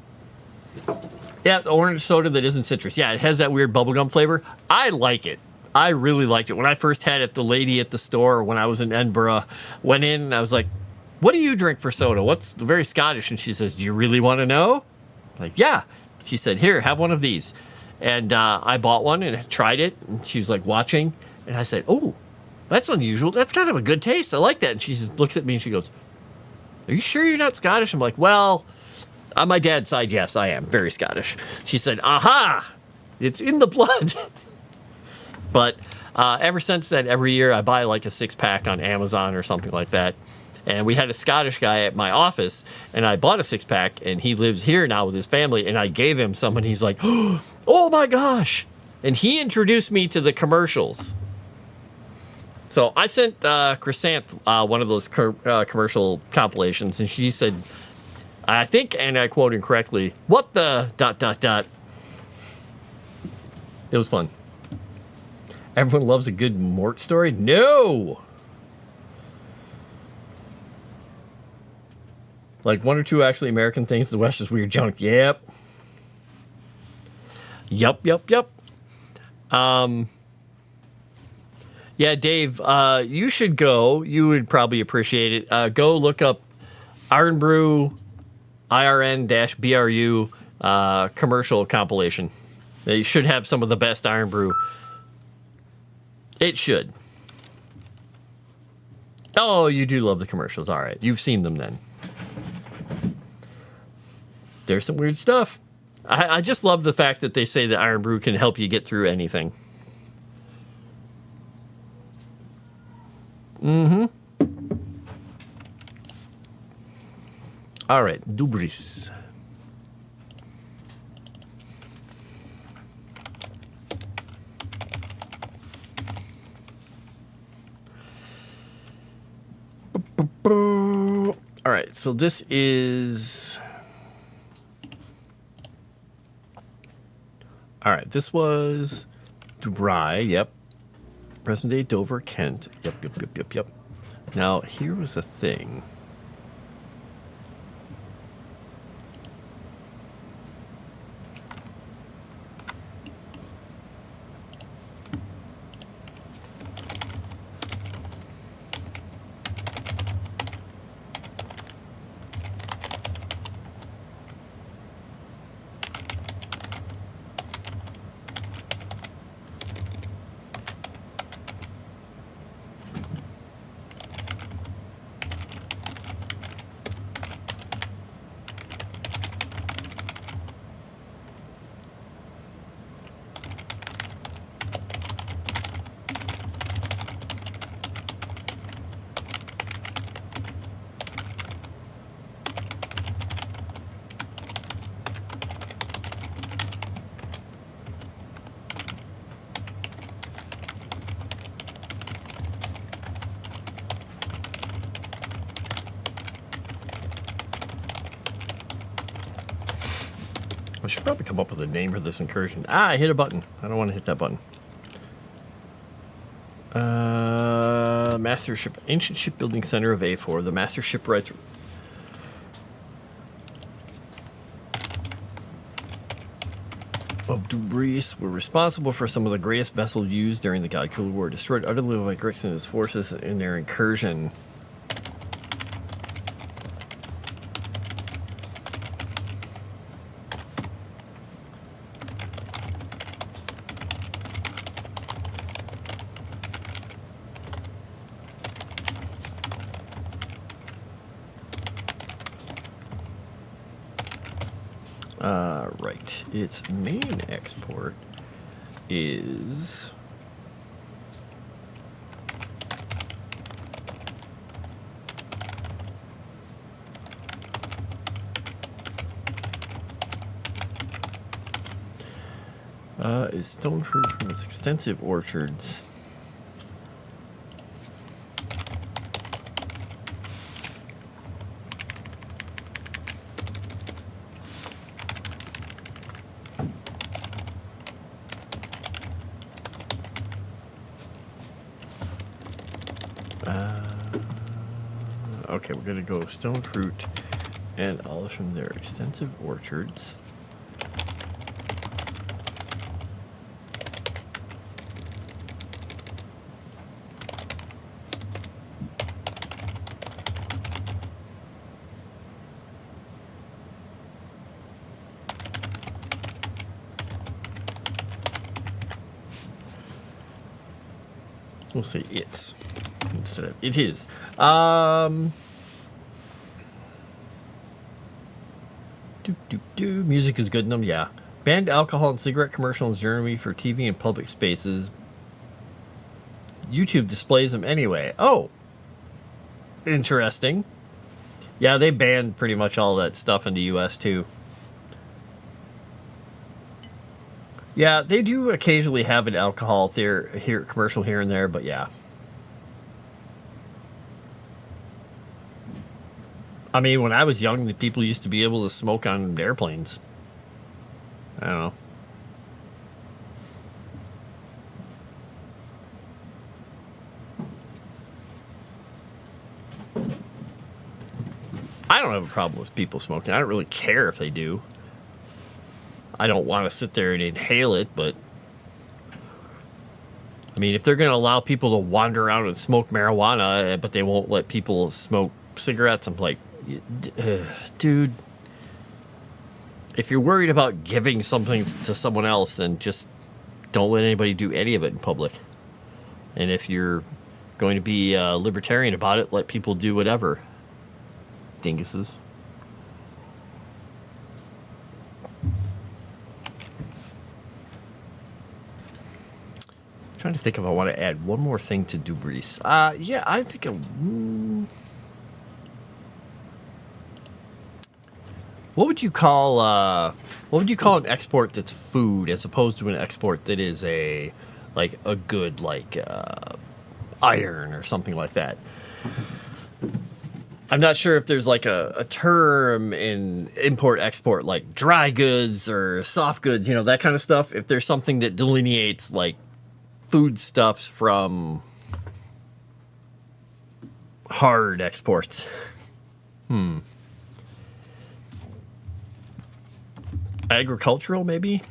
Yeah, the orange soda that isn't citrus. Yeah, it has that weird bubblegum flavor. I like it. I really liked it. When I first had it, the lady at the store, when I was in Edinburgh, went in and I was like, what do you drink for soda? What's very Scottish? And she says, do you really want to know? I'm like, yeah. she said, "Here, have one of these." And I bought one and tried it. And she was like watching. And I said, "Oh, that's unusual. That's kind of a good taste. I like that." And she just looks at me and she goes, "Are you sure you're not Scottish?" I'm like, "Well, on my dad's side, yes, I am very Scottish." She said, "Aha, it's in the blood." But ever since then, every year I buy like a 6-pack on Amazon or something like that. And we had a Scottish guy at my office, and I bought a 6-pack, and he lives here now with his family, and I gave him some, and he's like, "Oh my gosh." And he introduced me to the commercials. So I sent Chrysanth one of those commercial compilations, and she said, I think, and I quote incorrectly, "What the ... It was fun. Everyone loves a good Mort story? No! Like 1 or 2 actually American things, the West is weird junk. Yep. Yep. Yeah, Dave, you should go. You would probably appreciate it. Go look up Iron Brew, IRN-BRU commercial compilation. They should have some of the best Iron Brew. It should. Oh, you do love the commercials. All right. You've seen them then. There's some weird stuff. I just love the fact that they say that Iron Brew can help you get through anything. All right, Dubris. All right, so this is... All right, this was Dubrai, yep. Present-day Dover, Kent. Yep. Now, here was the thing. I should probably come up with a name for this incursion. I hit a button. I don't want to hit that button. Master Ship, Ancient Shipbuilding Center of A4. The Master Shipwrights. Of Dubris were responsible for some of the greatest vessels used during the God-Killer War, destroyed utterly by Grix and his forces in their incursion. Right. Its main export is... is stone fruit from its extensive orchards. Okay, we're gonna go stone fruit and olives from their extensive orchards. We'll say it's instead of it is. Music is good in them, yeah. Banned alcohol and cigarette commercials in Germany for TV and public spaces. YouTube displays them anyway. Oh, interesting. Yeah, they banned pretty much all that stuff in the U.S. too. Yeah, they do occasionally have an alcohol commercial here and there, but yeah. I mean, when I was young, the people used to be able to smoke on airplanes. I don't know. I don't have a problem with people smoking. I don't really care if they do. I don't want to sit there and inhale it, but I mean, if they're going to allow people to wander around and smoke marijuana, but they won't let people smoke cigarettes, I'm like, dude, if you're worried about giving something to someone else, then just don't let anybody do any of it in public. And if you're going to be libertarian about it, let people do whatever. Dinguses. Trying to think if I want to add one more thing to Dubris. Yeah, I think what would you call an export that's food as opposed to an export that is a good iron or something like that? I'm not sure if there's like a term in import-export like dry goods or soft goods, that kind of stuff. If there's something that delineates like foodstuffs from hard exports. Agricultural, maybe?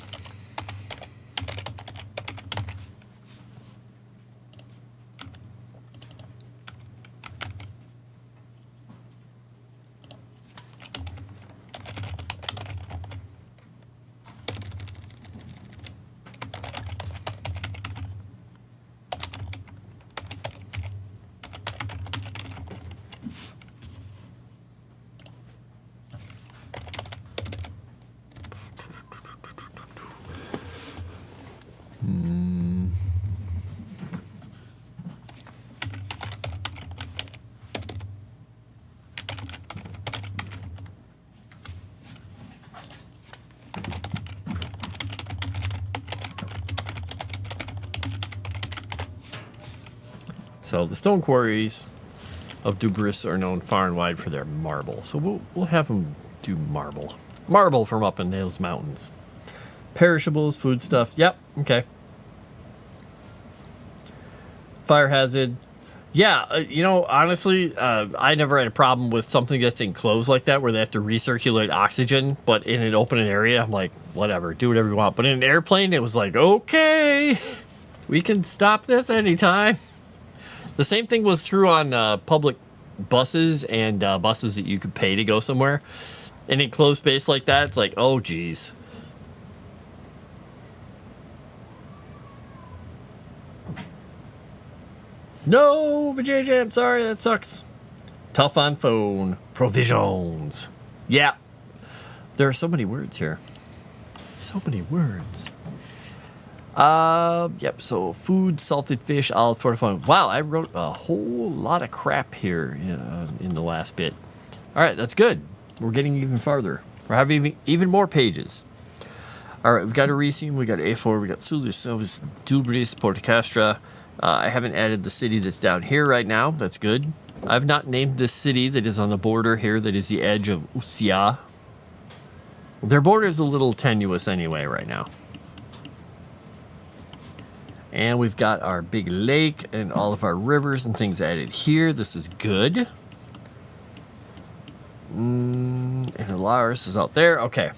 So the stone quarries of Dubris are known far and wide for their marble. So we'll have them do marble. Marble from up in those mountains. Perishables, foodstuff. Yep, okay. Fire hazard. Yeah, honestly, I never had a problem with something that's enclosed like that where they have to recirculate oxygen, but in an open area, I'm like, whatever, do whatever you want. But in an airplane, it was like, okay, we can stop this anytime. The same thing was true on public buses and buses that you could pay to go somewhere. In enclosed space like that, it's like, oh, geez. No, Vijay, I'm sorry, that sucks. Tough on phone. Provisions. Yeah. There are so many words here. So many words. Yep, so food, salted fish, olive fortified. Wow, I wrote a whole lot of crap here in the last bit. All right, that's good. We're getting even farther. We're having even more pages. All right, we've got Elysium, we got A4, we got Sulis, Silvis, Dubris, Portacastra. I haven't added the city that's down here right now. That's good. I've not named this city that is on the border here, that is the edge of Usia. Their border is a little tenuous anyway right now. And we've got our big lake and all of our rivers and things added here. This is good. And Alaris is out there. Okay.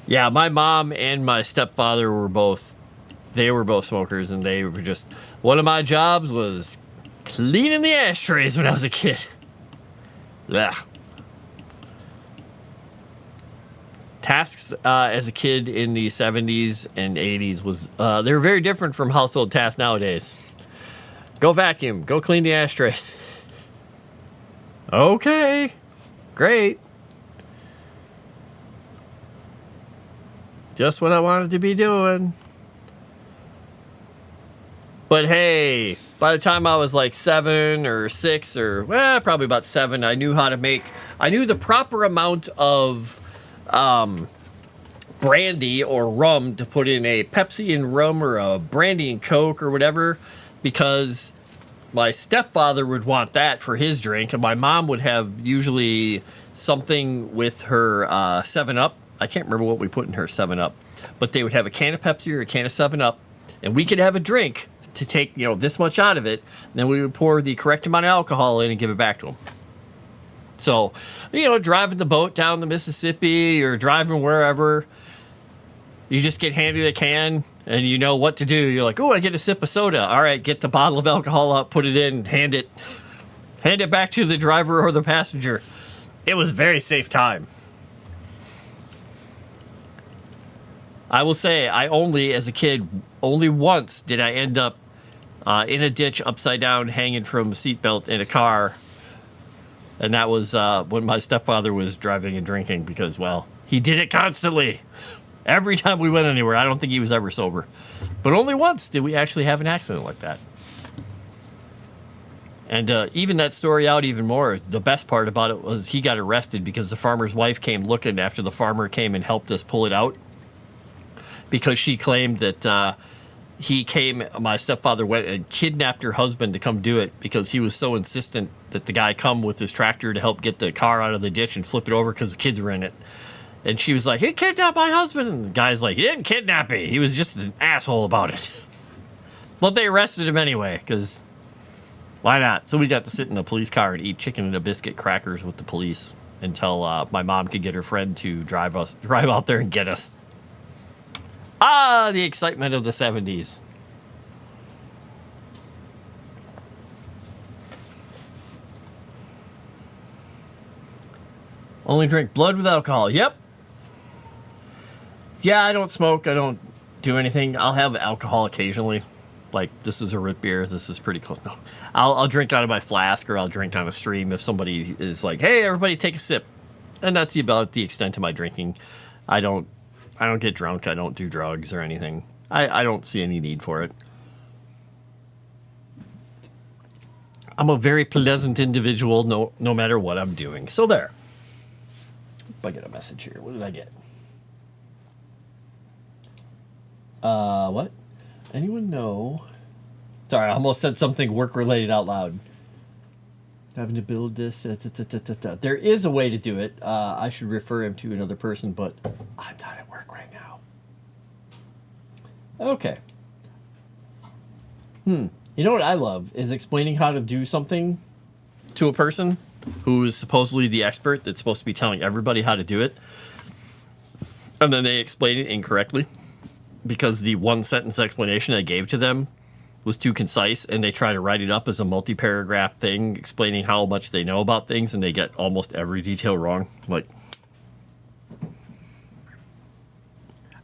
Yeah, my mom and my stepfather were both smokers, and they were just, one of my jobs was cleaning the ashtrays when I was a kid. Yeah. tasks as a kid in the 70s and 80s was they were very different from household tasks nowadays. Go vacuum, go clean the ashtrays. Okay, great. Just what I wanted to be doing. But hey, by the time I was like 7 or 6 or probably about 7, I knew the proper amount of brandy or rum to put in a Pepsi and rum or a brandy and Coke or whatever, because my stepfather would want that for his drink, and my mom would have usually something with her 7-Up. I can't remember what we put in her 7-Up, but they would have a can of Pepsi or a can of 7-Up, and we could have a drink to take, this much out of it, and then we would pour the correct amount of alcohol in and give it back to them. So, driving the boat down the Mississippi or driving wherever, you just get handed a can and you know what to do. You're like, oh, I get a sip of soda. All right, get the bottle of alcohol up, put it in, hand it back to the driver or the passenger. It was a very safe time. I will say, as a kid, only once did I end up in a ditch upside down, hanging from a seatbelt in a car. And that was when my stepfather was driving and drinking, because, well, he did it constantly. Every time we went anywhere. I don't think he was ever sober. But only once did we actually have an accident like that. And even that story out even more, the best part about it was he got arrested because the farmer's wife came looking after the farmer came and helped us pull it out. Because she claimed that my stepfather went and kidnapped her husband to come do it because he was so insistent that the guy come with his tractor to help get the car out of the ditch and flip it over because the kids were in it. And she was like, he kidnapped my husband. And the guy's like, he didn't kidnap me. He was just an asshole about it. But they arrested him anyway, because why not? So we got to sit in the police car and eat chicken and a biscuit crackers with the police until my mom could get her friend to drive out there and get us. Ah, the excitement of the 70s. Only drink blood with alcohol. Yep. Yeah, I don't smoke. I don't do anything. I'll have alcohol occasionally. Like, this is a root beer. This is pretty close. No, I'll drink out of my flask, or I'll drink on a stream if somebody is like, hey, everybody take a sip. And that's about the extent of my drinking. I don't get drunk. I don't do drugs or anything. I don't see any need for it. I'm a very pleasant individual no matter what I'm doing. So there. I get a message here. What did I get? What? Anyone know? Sorry, I almost said something work-related out loud. Having to build this. There is a way to do it. I should refer him to another person, but I'm not at work right now. Okay. You know what I love is explaining how to do something to a person who is supposedly the expert that's supposed to be telling everybody how to do it. And then they explain it incorrectly because the one-sentence explanation I gave to them was too concise, and they try to write it up as a multi-paragraph thing explaining how much they know about things, and they get almost every detail wrong. Like,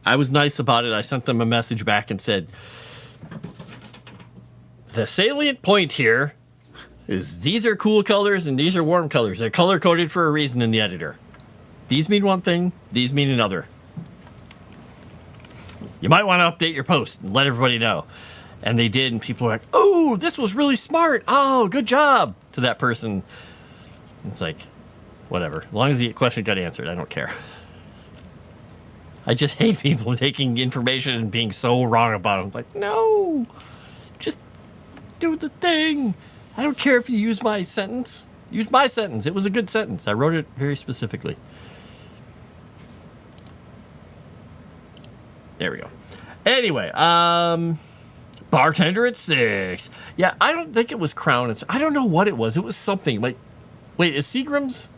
I was nice about it. I sent them a message back and said, the salient point here is these are cool colors and these are warm colors. They're color-coded for a reason in the editor. These mean one thing, these mean another. You might want to update your post and let everybody know. And they did, and people were like, oh, this was really smart. Oh, good job to that person. It's like, whatever. As long as the question got answered, I don't care. I just hate people taking information and being so wrong about it. I'm like, no, just do the thing. I don't care if you use my sentence. Use my sentence. It was a good sentence. I wrote it very specifically. There we go. Anyway, bartender at 6. Yeah, I don't think it was Crown. I don't know what it was. It was something like, wait, is Seagram's?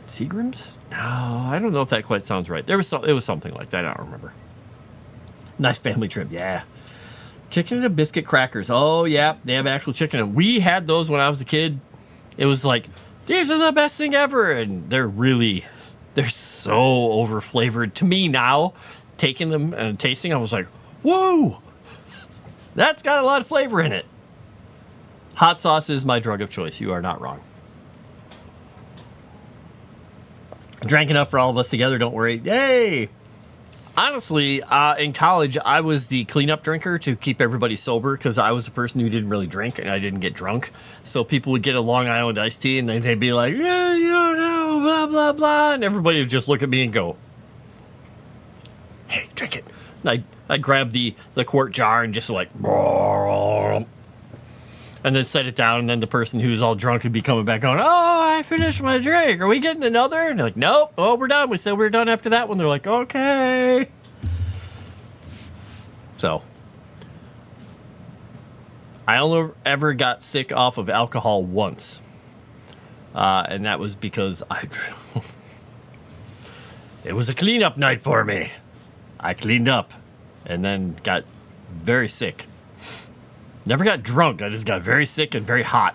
Seagram's? No, I don't know if that quite sounds right. It was something like that. I don't remember. Nice family trip, yeah. Chicken and a biscuit crackers. Oh, yeah, they have actual chicken. And we had those when I was a kid It was like, these are the best thing ever. And they're so over flavored. To me now, taking them and tasting, I was like, whoa, that's got a lot of flavor in it. Hot sauce is my drug of choice. You are not wrong. Drank enough for all of us together, don't worry. Yay! Honestly, in college, I was the cleanup drinker to keep everybody sober because I was the person who didn't really drink and I didn't get drunk. So people would get a Long Island iced tea and then they'd be like, yeah, you don't know, blah, blah, blah. And everybody would just look at me and go, hey, drink it. And I'd grab the quart jar and just like, and then set it down. And then the person who was all drunk would be coming back going, oh, I finished my drink. Are we getting another? And they're like, nope. Oh, we're done. We said we were done after that one. They're like, okay. So I only ever got sick off of alcohol once. And that was because it was a cleanup night for me. I cleaned up and then got very sick. Never got drunk. I just got very sick and very hot.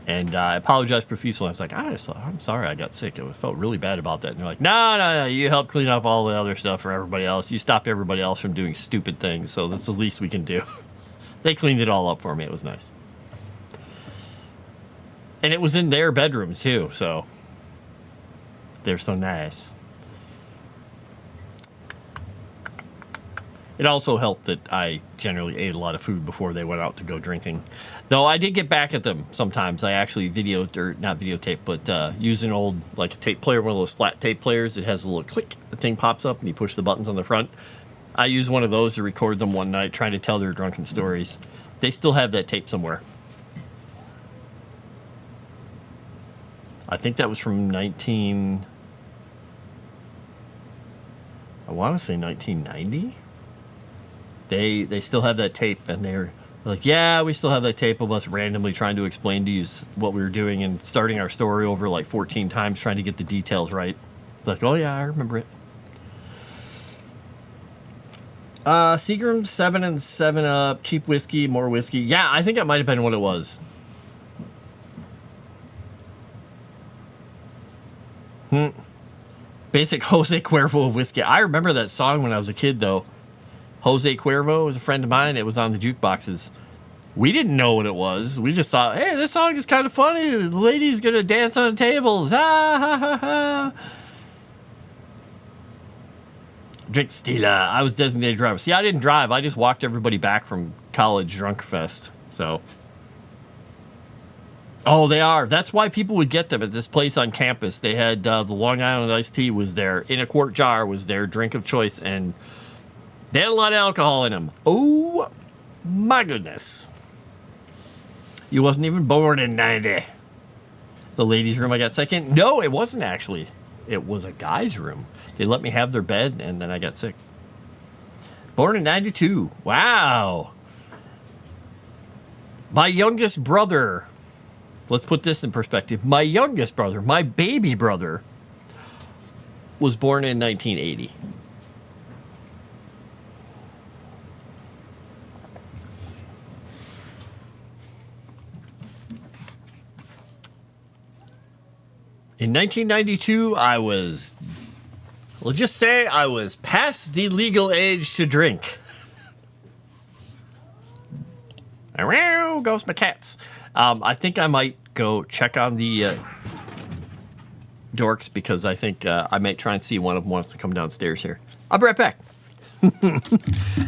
And I apologized profusely. I was like, I'm sorry I got sick. I felt really bad about that. And they're like, no. You helped clean up all the other stuff for everybody else. You stopped everybody else from doing stupid things. So that's the least we can do. They cleaned it all up for me. It was nice. And it was in their bedroom too. So they're so nice. It also helped that I generally ate a lot of food before they went out to go drinking. Though I did get back at them sometimes. I actually not videotape, but use an old, like a tape player, one of those flat tape players. It has a little click, the thing pops up, and you push the buttons on the front. I used one of those to record them one night, trying to tell their drunken stories. They still have that tape somewhere. I think that was from I want to say 1990. They still have that tape, and they're like, yeah, we still have that tape of us randomly trying to explain to you what we were doing and starting our story over like 14 times trying to get the details right. Like, oh yeah, I remember it. Seagram 7 and 7 Up, cheap whiskey, more whiskey. Yeah, I think that might have been what it was. Basic Jose Cuervo of whiskey. I remember that song when I was a kid, though. Jose Cuervo was a friend of mine. It was on the jukeboxes. We didn't know what it was. We just thought, hey, this song is kind of funny. The lady's going to dance on tables. Ha, ha, ha, ha. Drink Stila. I was designated driver. See, I didn't drive. I just walked everybody back from college drunk fest. So. Oh, they are. That's why people would get them at this place on campus. They had the Long Island iced tea was there. In a quart jar was their drink of choice. And they had a lot of alcohol in them. Oh, my goodness. You wasn't even born in 90. The ladies' room I got second? No, it wasn't actually. It was a guy's room. They let me have their bed, and then I got sick. Born in 92. Wow. My youngest brother, let's put this in perspective. My youngest brother, my baby brother, was born in 1980. In 1992, let's just say I was past the legal age to drink. Goes my cats. I think I might go check on the dorks because I think I might try and see one of them wants to come downstairs here. I'll be right back. And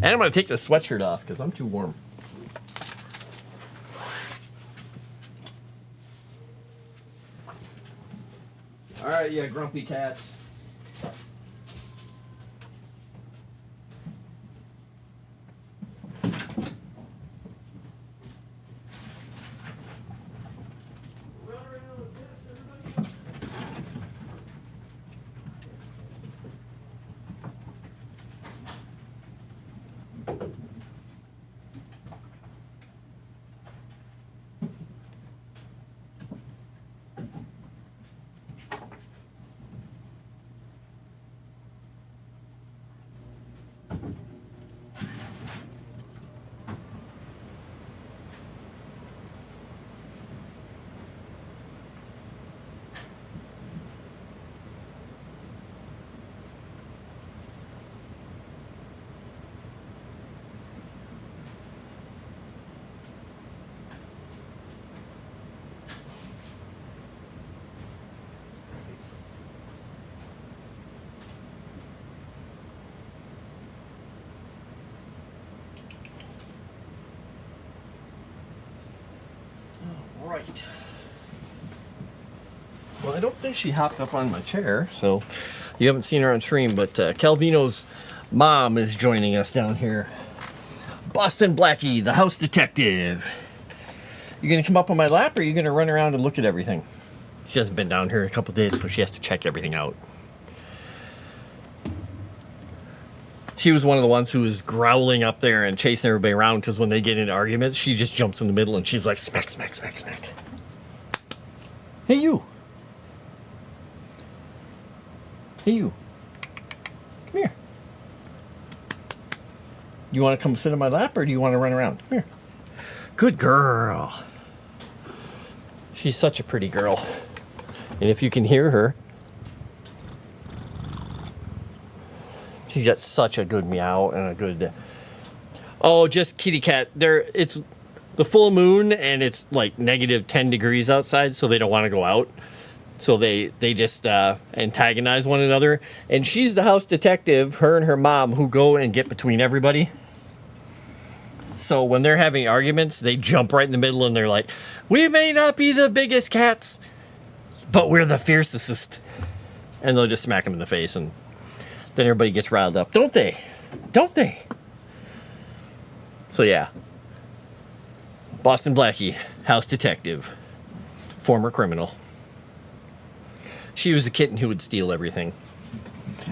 I'm going to take the sweatshirt off because I'm too warm. All right, yeah, grumpy cats. right. Well, I don't think she hopped up on my chair, so you haven't seen her on stream, but Calvino's mom is joining us down here. Boston Blackie, the house detective. You gonna come up on my lap, or are you gonna run around and look at everything? She hasn't been down here in a couple days, so she has to check everything out. She was one of the ones who was growling up there and chasing everybody around, because when they get into arguments, she just jumps in the middle and she's like, smack, smack, smack, smack. Hey, you. Hey, you. Come here. You want to come sit on my lap, or do you want to run around? Come here. Good girl. She's such a pretty girl. And if you can hear her, she's got such a good meow and a good... Oh, just kitty cat. It's the full moon, and it's like negative 10 degrees outside, so they don't want to go out. So they just antagonize one another. And she's the house detective, her and her mom, who go and get between everybody. So when they're having arguments, they jump right in the middle and they're like, we may not be the biggest cats, but we're the fiercest. And they'll just smack them in the face, and then everybody gets riled up. Don't they? Don't they? So yeah. Boston Blackie, house detective, former criminal. She was a kitten who would steal everything.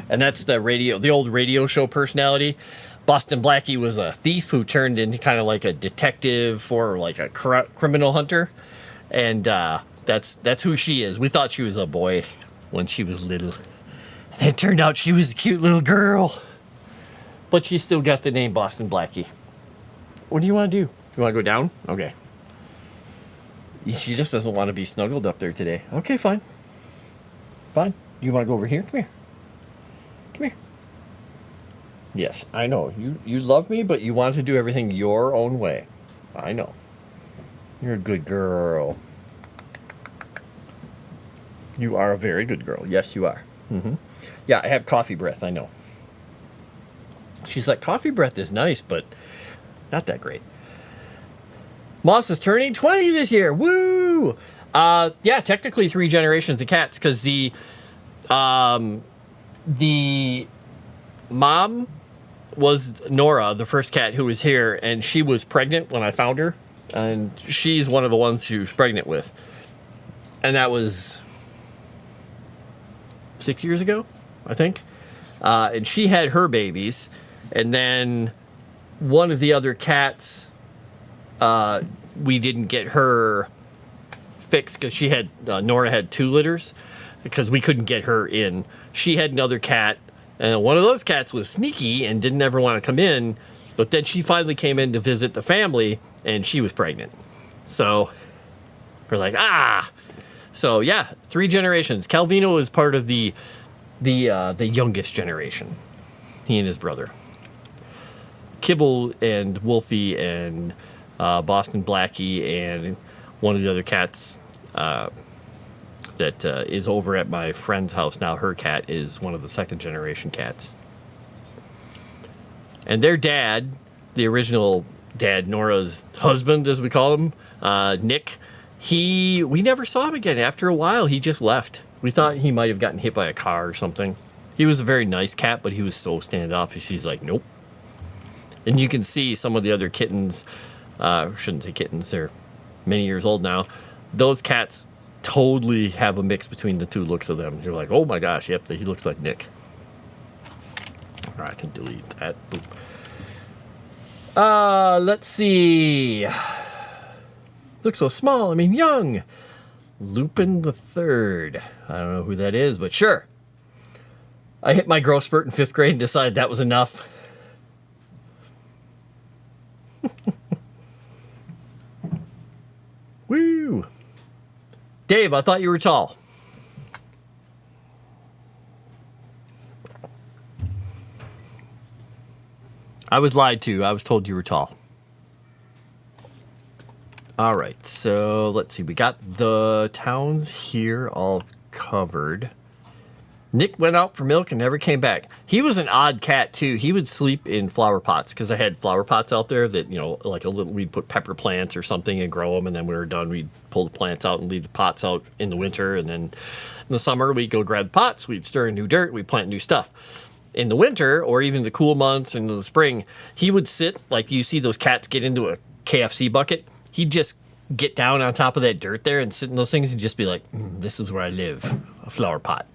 And that's the old radio show personality. Boston Blackie was a thief who turned into kind of like a detective or like a criminal hunter. And that's who she is. We thought she was a boy when she was little. And it turned out she was a cute little girl. But she still got the name Boston Blackie. What do you want to do? You want to go down? Okay. She just doesn't want to be snuggled up there today. Okay, fine. Fine. You want to go over here? Come here. Come here. Yes, I know. You love me, but you want to do everything your own way. I know. You're a good girl. You are a very good girl. Yes, you are. Mm-hmm. Yeah, I have coffee breath. I know. She's like, coffee breath is nice, but not that great. Moss is turning 20 this year. Woo! Yeah, technically 3 generations of cats, because the mom was Nora, the first cat who was here, and she was pregnant when I found her, and she's one of the ones she was pregnant with, and that was 6 years ago, I think, and she had her babies, and then one of the other cats, we didn't get her fixed because she had Nora had 2 litters, because we couldn't get her in. She had another cat, and one of those cats was sneaky and didn't ever want to come in, but then she finally came in to visit the family, and she was pregnant. So we're like, So yeah, 3 generations. Calvino is part of the youngest generation. He and his brother. Kibble and Wolfie and Boston Blackie and one of the other cats that is over at my friend's house now. Her cat is one of the 2nd generation cats. And their dad, the original dad, Nora's husband, as we call him, Nick, we never saw him again. After a while, he just left. We thought he might have gotten hit by a car or something. He was a very nice cat, but he was so standoffish. He's like, nope. And you can see some of the other kittens, shouldn't say kittens, they're many years old now. Those cats totally have a mix between the 2 looks of them. You're like, oh my gosh, yep, he looks like Nick. All right, I can delete that. Boop. Let's see. Looks so small, I mean young. Lupin the Third. I don't know who that is, but sure. I hit my growth spurt in 5th grade and decided that was enough. Woo! Dave, I thought you were tall. I was lied to. I was told you were tall. All right, so let's see. We got the towns here all covered. Nick went out for milk and never came back. He was an odd cat too. He would sleep in flower pots because I had flower pots out there that, you know, like a little, we'd put pepper plants or something and grow them. And then when we were done, we'd pull the plants out and leave the pots out in the winter. And then in the summer, we'd go grab the pots, we'd stir in new dirt, we'd plant new stuff. In the winter, or even the cool months in the spring, he would sit, like you see those cats get into a KFC bucket. He'd just get down on top of that dirt there and sit in those things and just be like, this is where I live, a flower pot.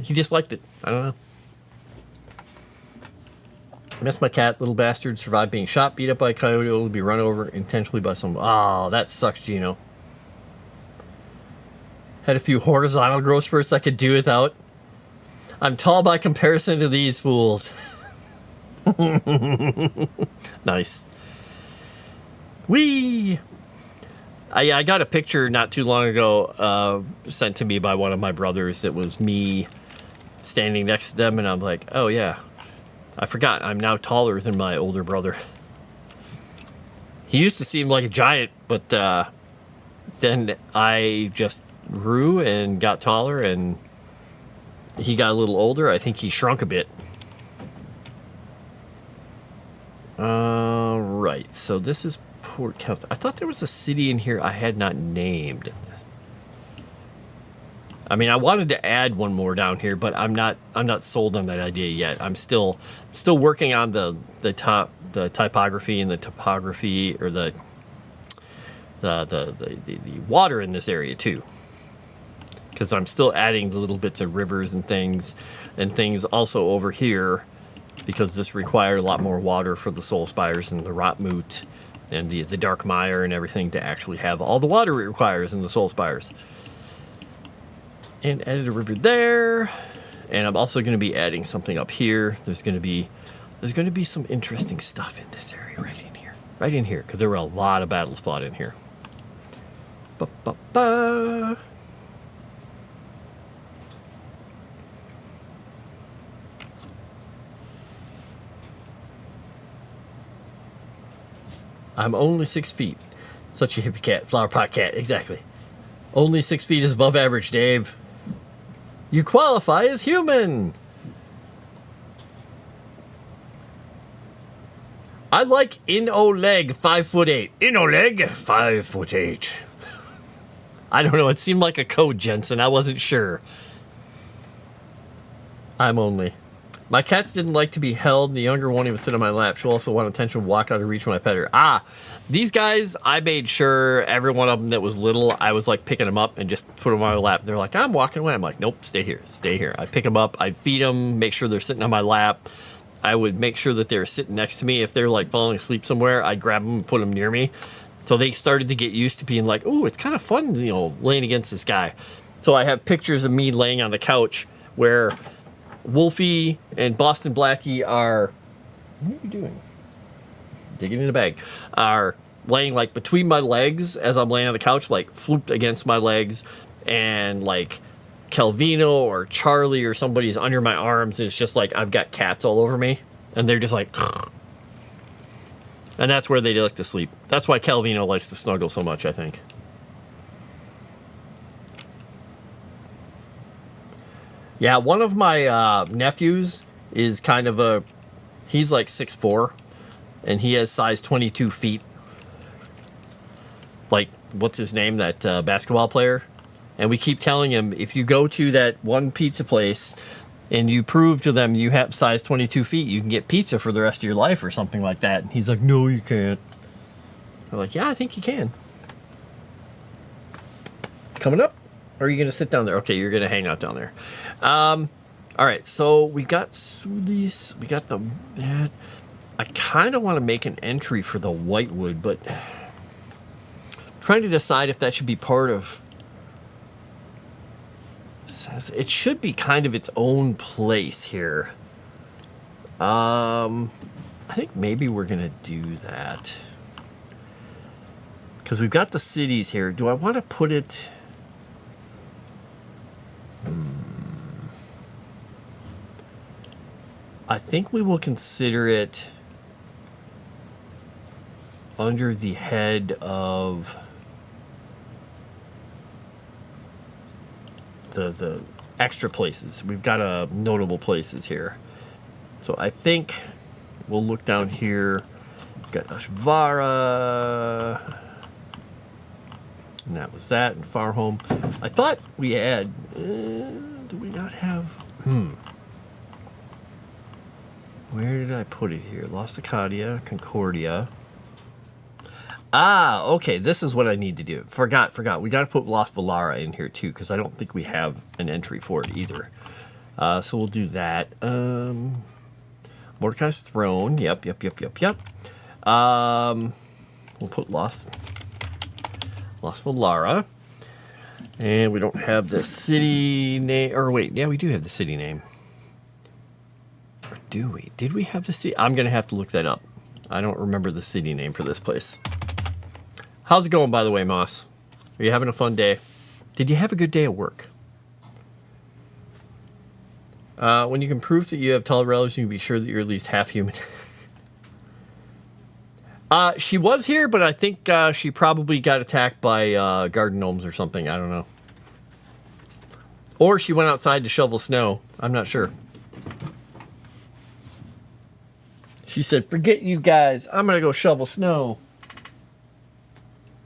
He just liked it. I don't know. I miss my cat, little bastard, survived being shot, beat up by a coyote, will be run over intentionally by someone. Oh, that sucks, Gino. Had a few horizontal growth spurts I could do without. I'm tall by comparison to these fools. Nice. Whee! I got a picture not too long ago sent to me by one of my brothers. It was me standing next to them, and I'm like, oh yeah, I forgot. I'm now taller than my older brother. He used to seem like a giant, but then I just grew and got taller, and he got a little older. I think he shrunk a bit. Right, so this is Port County. I thought there was a city in here I had not named. I mean, I wanted to add one more down here, but I'm not sold on that idea yet. I'm still working on the typography and the topography, or the water in this area too, because I'm still adding the little bits of rivers and things also over here, because this required a lot more water for the soul spires and the rotmoot and the dark mire and everything to actually have all the water it requires in the soul spires. And added a river there, and I'm also going to be adding something up here. There's going to be some interesting stuff in this area right in here, because there were a lot of battles fought in here. Ba-ba-ba. I'm only 6 feet. Such a hippie cat, flower pot cat, exactly. Only 6 feet is above average, Dave. You qualify as human. I like in Oleg 5'8". In Oleg 5'8". I don't know. It seemed like a code, Jensen. I wasn't sure. I'm only. My cats didn't like to be held. The younger one, he would sit on my lap. She'll also want attention, walk out of reach when I pet her. Ah, these guys, I made sure every one of them that was little, I was like picking them up and just put them on my lap. They're like, I'm walking away. I'm like, nope, stay here, stay here. I pick them up, I feed them, make sure they're sitting on my lap. I would make sure that they're sitting next to me. If they're like falling asleep somewhere, I grab them and put them near me. So they started to get used to being like, ooh, it's kind of fun, you know, laying against this guy. So I have pictures of me laying on the couch where Wolfie and Boston Blackie are, what are you doing? Digging in a bag. Are laying like between my legs as I'm laying on the couch, like flooped against my legs, and like Calvino or Charlie or somebody's under my arms. It's just like I've got cats all over me, and they're just like, and that's where they like to sleep. That's why Calvino likes to snuggle so much, I think. Yeah, one of my nephews is kind of he's like 6'4", and he has size 22 feet. Like, what's his name, that basketball player? And we keep telling him, if you go to that one pizza place and you prove to them you have size 22 feet, you can get pizza for the rest of your life or something like that. And he's like, no, you can't. I'm like, yeah, I think you can. Coming up? Or are you going to sit down there? Okay, you're going to hang out down there. All right, so we got these. We got that. I kind of want to make an entry for the whitewood, but I'm trying to decide if that should be part of. It should be kind of its own place here. I think maybe we're going to do that. Because we've got the cities here. Do I want to put it... I think we will consider it under the head of the extra places. We've got notable places here. So I think we'll look down here. Got Ashvara. And that was that. And Farhome. I thought we had... do we not have... Where did I put it here? Lost Acadia, Concordia. Ah, okay. This is what I need to do. Forgot. We got to put Lost Valara in here too, because I don't think we have an entry for it either. So we'll do that. Mordecai's Throne. Yep. We'll put Lost Valara. And we don't have the city name. Or wait, yeah, we do have the city name. Or do we? Did we have the city? I'm going to have to look that up. I don't remember the city name for this place. How's it going, by the way, Moss? Are you having a fun day? Did you have a good day at work? When you can prove that you have tall relatives, you can be sure that you're at least half human. She was here, but I think she probably got attacked by garden gnomes or something. I don't know. Or she went outside to shovel snow. I'm not sure. She said, forget you guys. I'm going to go shovel snow.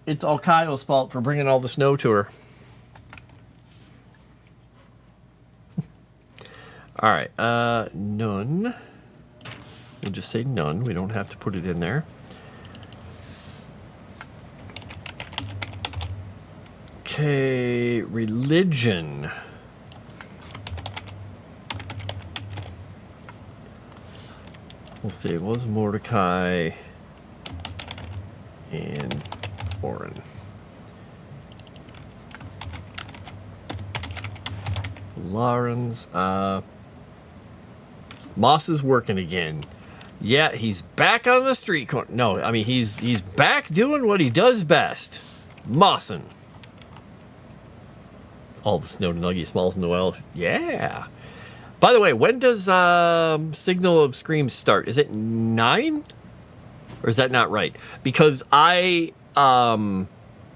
It's Alkayo's fault for bringing all the snow to her. All right. None. We'll just say none. We don't have to put it in there. Okay. Religion. We'll say it was Mordecai and Oren. Lawrence. Moss is working again. Yeah, he's back on the street corner. No, I mean he's back doing what he does best. Mossing. All the snow nuggy smalls in the well. Yeah. By the way, when does Signal of Screams start? Is it 9? Or is that not right? Because I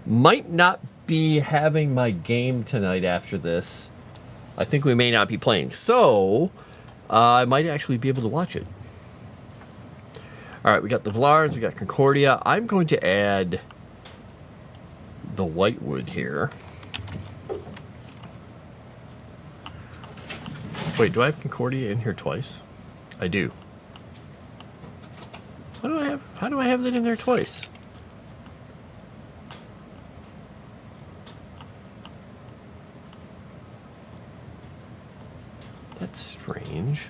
might not be having my game tonight after this. I think we may not be playing. So, I might actually be able to watch it. All right, we got the Vlarans, we got Concordia. I'm going to add the Whitewood here. Wait, do I have Concordia in here twice? I do. How do I have that in there twice? That's strange.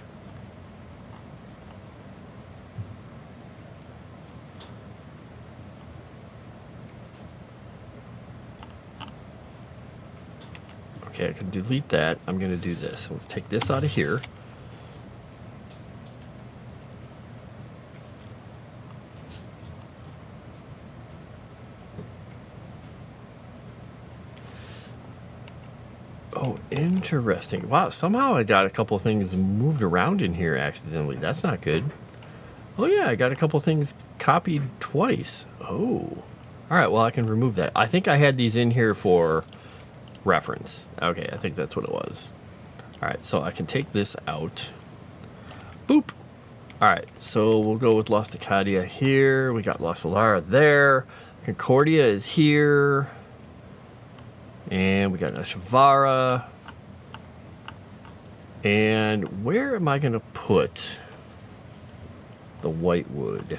Okay, I can delete that. I'm going to do this. So let's take this out of here. Oh, interesting. Wow, somehow I got a couple things moved around in here accidentally. That's not good. Oh yeah, I got a couple things copied twice. Oh. All right, well, I can remove that. I think I had these in here for reference. Okay, I think that's what it was. All right, so I can take this out. Boop. All right, so we'll go with Lost Acadia here. We got Lost Valara there. Concordia is here. And we got Ashvara. And where am I going to put the Whitewood?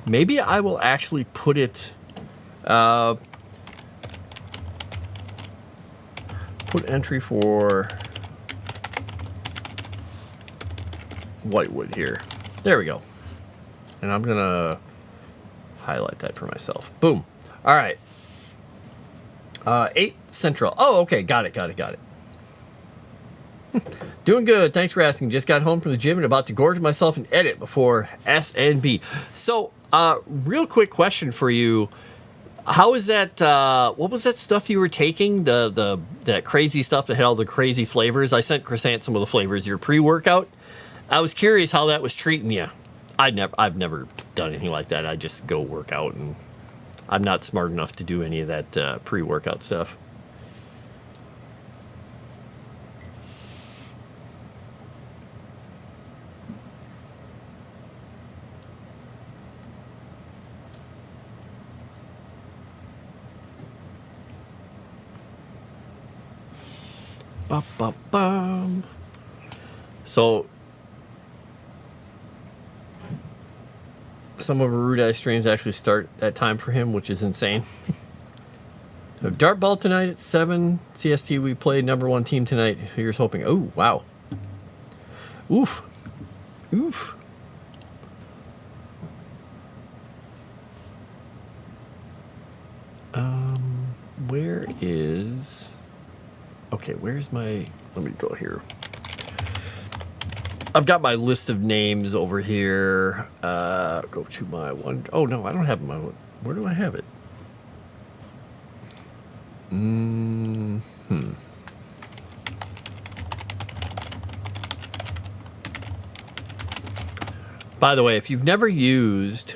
Maybe I will actually put it... put entry for Whitewood here. There we go. And I'm going to highlight that for myself. Boom. All right. 8 Central. Oh, okay. Got it. Doing good. Thanks for asking. Just got home from the gym and about to gorge myself and edit before SNB. So, real quick question for you. How is that, what was that stuff you were taking? That crazy stuff that had all the crazy flavors? I sent Crescent some of the flavors, your pre-workout. I was curious how that was treating you. I've never done anything like that. I just go work out, and I'm not smart enough to do any of that pre-workout stuff. Ba-ba-bum. So some of Arudai streams actually start at time for him, which is insane. So dart ball tonight at 7 CST. We played number 1 team tonight. Here's hoping. Oh, wow. Oof. Oof. Where is... Okay, where's my... Let me go here. I've got my list of names over here. Go to my one... Oh, no, I don't have my... Where do I have it? By the way, if you've never used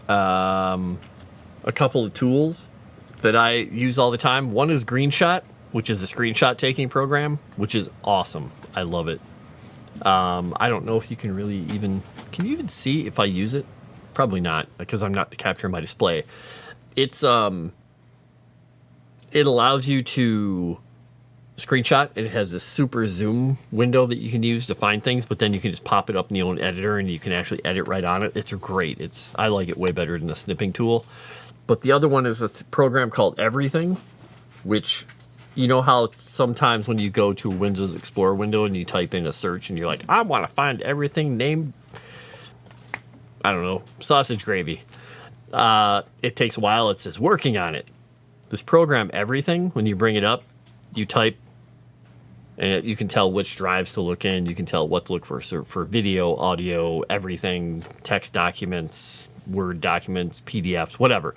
a couple of tools that I use all the time, one is GreenShot, which is a screenshot taking program, which is awesome. I love it. I don't know if you can really even... Can you even see if I use it? Probably not, because I'm not capturing my display. It's... It allows you to screenshot. It has this super zoom window that you can use to find things, but then you can just pop it up in the own editor and you can actually edit right on it. It's great. I like it way better than the snipping tool. But the other one is a program called Everything, which, you know how sometimes when you go to a Windows Explorer window and you type in a search and you're like, I want to find everything named, I don't know, sausage gravy. It takes a while. It says working on it. This program, Everything, when you bring it up, you type, and you can tell which drives to look in. You can tell what to look for video, audio, everything, text documents, Word documents, PDFs, whatever.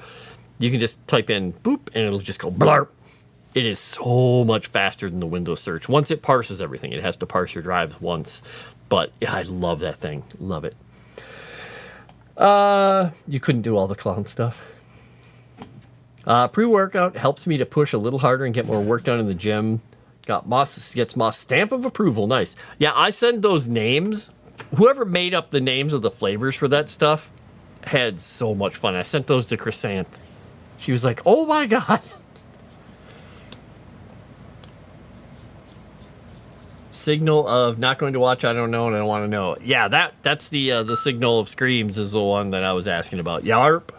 You can just type in, boop, and it'll just go blarp. It is so much faster than the Windows search. Once it parses everything, it has to parse your drives once. But yeah, I love that thing. Love it. You couldn't do all the clown stuff. Pre-workout helps me to push a little harder and get more work done in the gym. Gets Moss stamp of approval. Nice. Yeah, I send those names. Whoever made up the names of the flavors for that stuff had so much fun. I sent those to Chrysanth. She was like, oh my God. Signal of not going to watch, I don't know, and I don't want to know. Yeah, that's the signal of screams is the one that I was asking about. Yarp.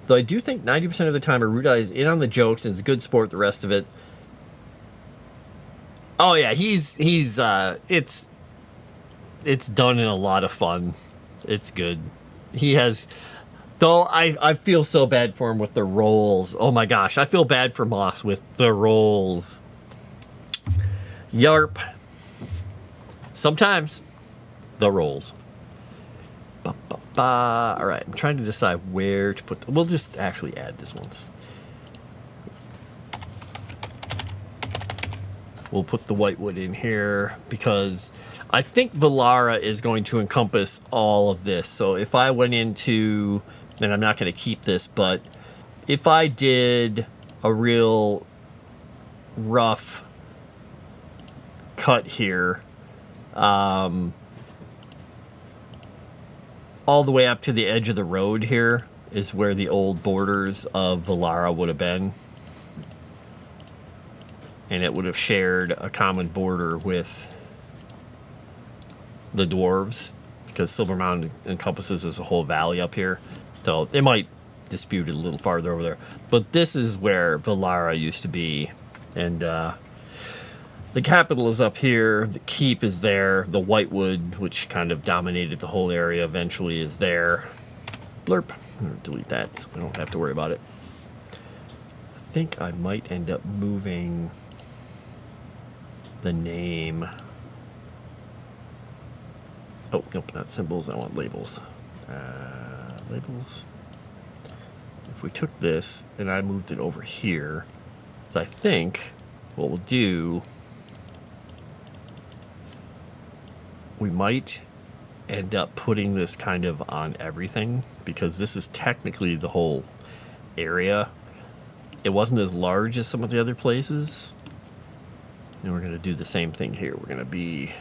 Though I do think 90% of the time Arudai is in on the jokes and is a good sport the rest of it. Oh yeah, it's done in a lot of fun. It's good. He has, though I feel so bad for him with the rolls. Oh my gosh, I feel bad for Moss with the rolls. Yarp. Sometimes the rolls. All right, I'm trying to decide where to put. We'll just actually add this once. We'll put the whitewood in here because I think Valara is going to encompass all of this. So if I went into, and I'm not going to keep this, but if I did a real rough cut here, all the way up to the edge of the road here is where the old borders of Valara would have been. And it would have shared a common border with the dwarves because Silver Mountain encompasses this whole valley up here. So they might dispute it a little farther over there. But this is where Valara used to be. And the capital is up here. The keep is there. The Whitewood, which kind of dominated the whole area, eventually is there. Blurp. I'm going to delete that so I don't have to worry about it. I think I might end up moving the name. Oh, nope, not symbols. I want labels. Labels. If we took this and I moved it over here, so I think what we'll do, we might end up putting this kind of on everything because this is technically the whole area. It wasn't as large as some of the other places. And we're going to do the same thing here. We're going to be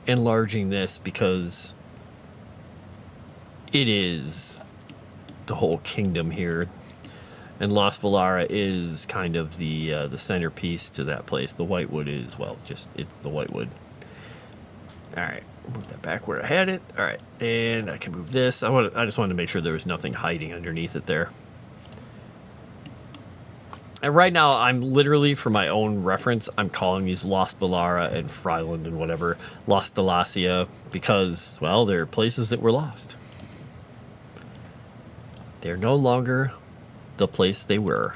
enlarging this because it is the whole kingdom here. And Lost Valara is kind of the centerpiece to that place. The Whitewood is, well, just, it's the Whitewood. All right, move that back where I had it. All right, and I can move this. I just wanted to make sure there was nothing hiding underneath it there. And right now, I'm literally, for my own reference, I'm calling these Lost Valara and Fryland and whatever Lost Delacia because, well, they're places that were lost. They're no longer the place they were.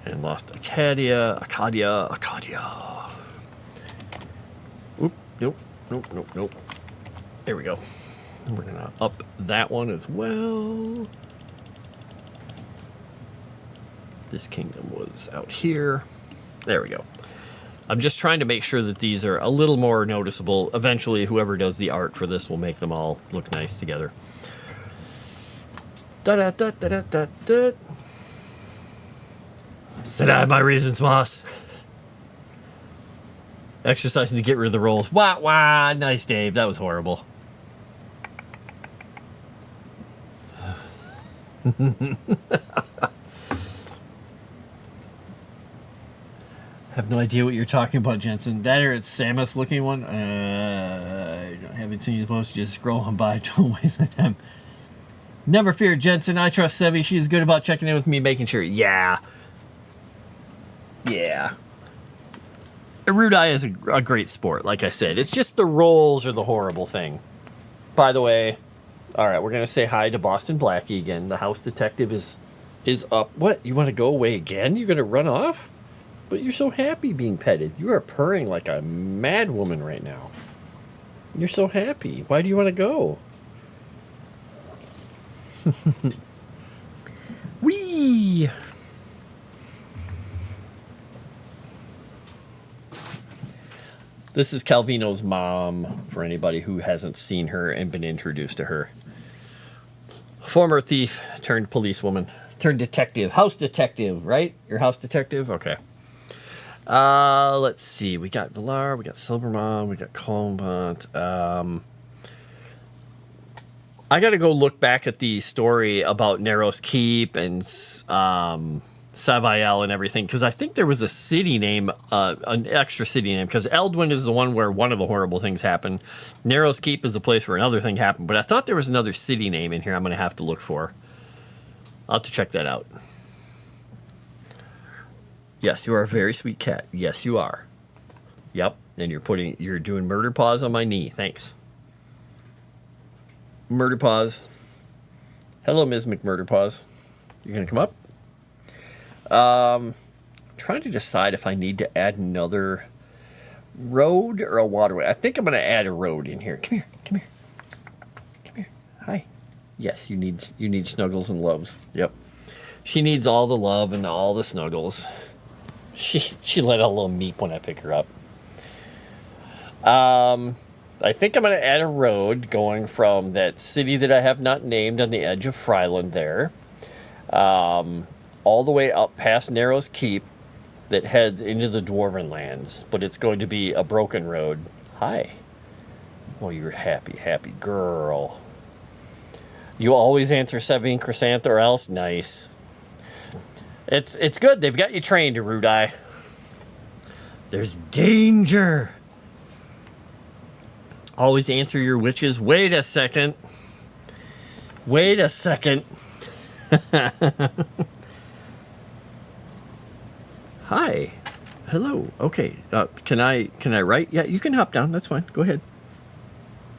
And lost Acadia. Oop, nope. There we go. And we're gonna up that one as well. This kingdom was out here. There we go. I'm just trying to make sure that these are a little more noticeable. Eventually, whoever does the art for this will make them all look nice together. Da-da-da-da-da-da-da. Said I have my reasons, Moss. Exercising to get rid of the rolls. Wah, wah. Nice, Dave. That was horrible. Have no idea what you're talking about, Jensen. That or it's Samus looking one. I haven't seen you post. Just scroll on by. Don't waste my time. Never fear, Jensen. I trust Sevi. She's good about checking in with me, making sure. Yeah. Erudai is a great sport, like I said. It's just the rolls are the horrible thing. By the way, all right, we're going to say hi to Boston Blackie again. The house detective is up. What? You want to go away again? You're going to run off? But you're so happy being petted. You are purring like a mad woman right now. You're so happy. Why do you want to go? Whee! This is Calvino's mom, for anybody who hasn't seen her and been introduced to her. Former thief turned policewoman, turned detective. House detective, right? You're house detective? Okay. Let's see. We got Valar, we got Silvermont, we got Colmont. I got to go look back at the story about Narrow's Keep and Savael and everything, because I think there was a city name, an extra city name, because Eldwin is the one where one of the horrible things happened. Narrow's Keep is the place where another thing happened, but I thought there was another city name in here I'm going to have to look for. I'll have to check that out. Yes, you are a very sweet cat. Yes, you are. Yep, and you're doing murder paws on my knee. Thanks. Murder paws. Hello, Ms. McMurderpaws. You gonna come up? Trying to decide if I need to add another road or a waterway. I think I'm gonna add a road in here. Come here. Hi. Yes, you need snuggles and loves. Yep. She needs all the love and all the snuggles. She let out a little meek when I pick her up. I think I'm going to add a road going from that city that I have not named on the edge of Fryland there, all the way up past Narrow's Keep that heads into the Dwarven lands, but it's going to be a broken road. Hi. Oh, you're happy girl. You always answer Sevi and Chrysanthe or else? Nice. It's good. They've got you trained, Erudai. There's danger. Always answer your witches. Wait a second. Hi. Hello. Okay. Can I write? Yeah, you can hop down. That's fine. Go ahead.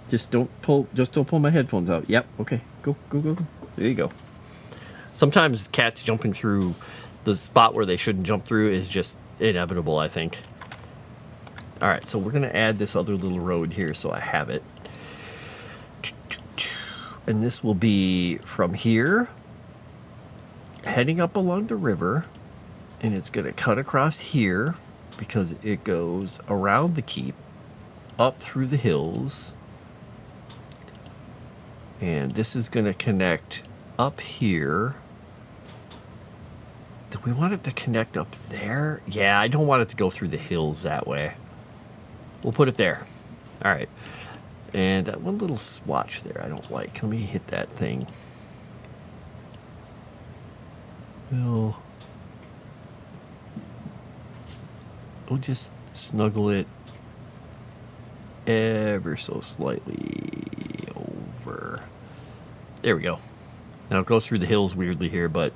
Just don't pull my headphones out. Yep. Okay. Go. There you go. Sometimes cats jumping through the spot where they shouldn't jump through is just inevitable, I think. All right, so we're going to add this other little road here so I have it. And this will be from here, heading up along the river, and it's going to cut across here because it goes around the keep, up through the hills, and this is going to connect up here. Do we want it to connect up there? Yeah, I don't want it to go through the hills that way. We'll put it there. All right. And that one little swatch there I don't like. Let me hit that thing. We'll just snuggle it ever so slightly over. There we go. Now it goes through the hills weirdly here, but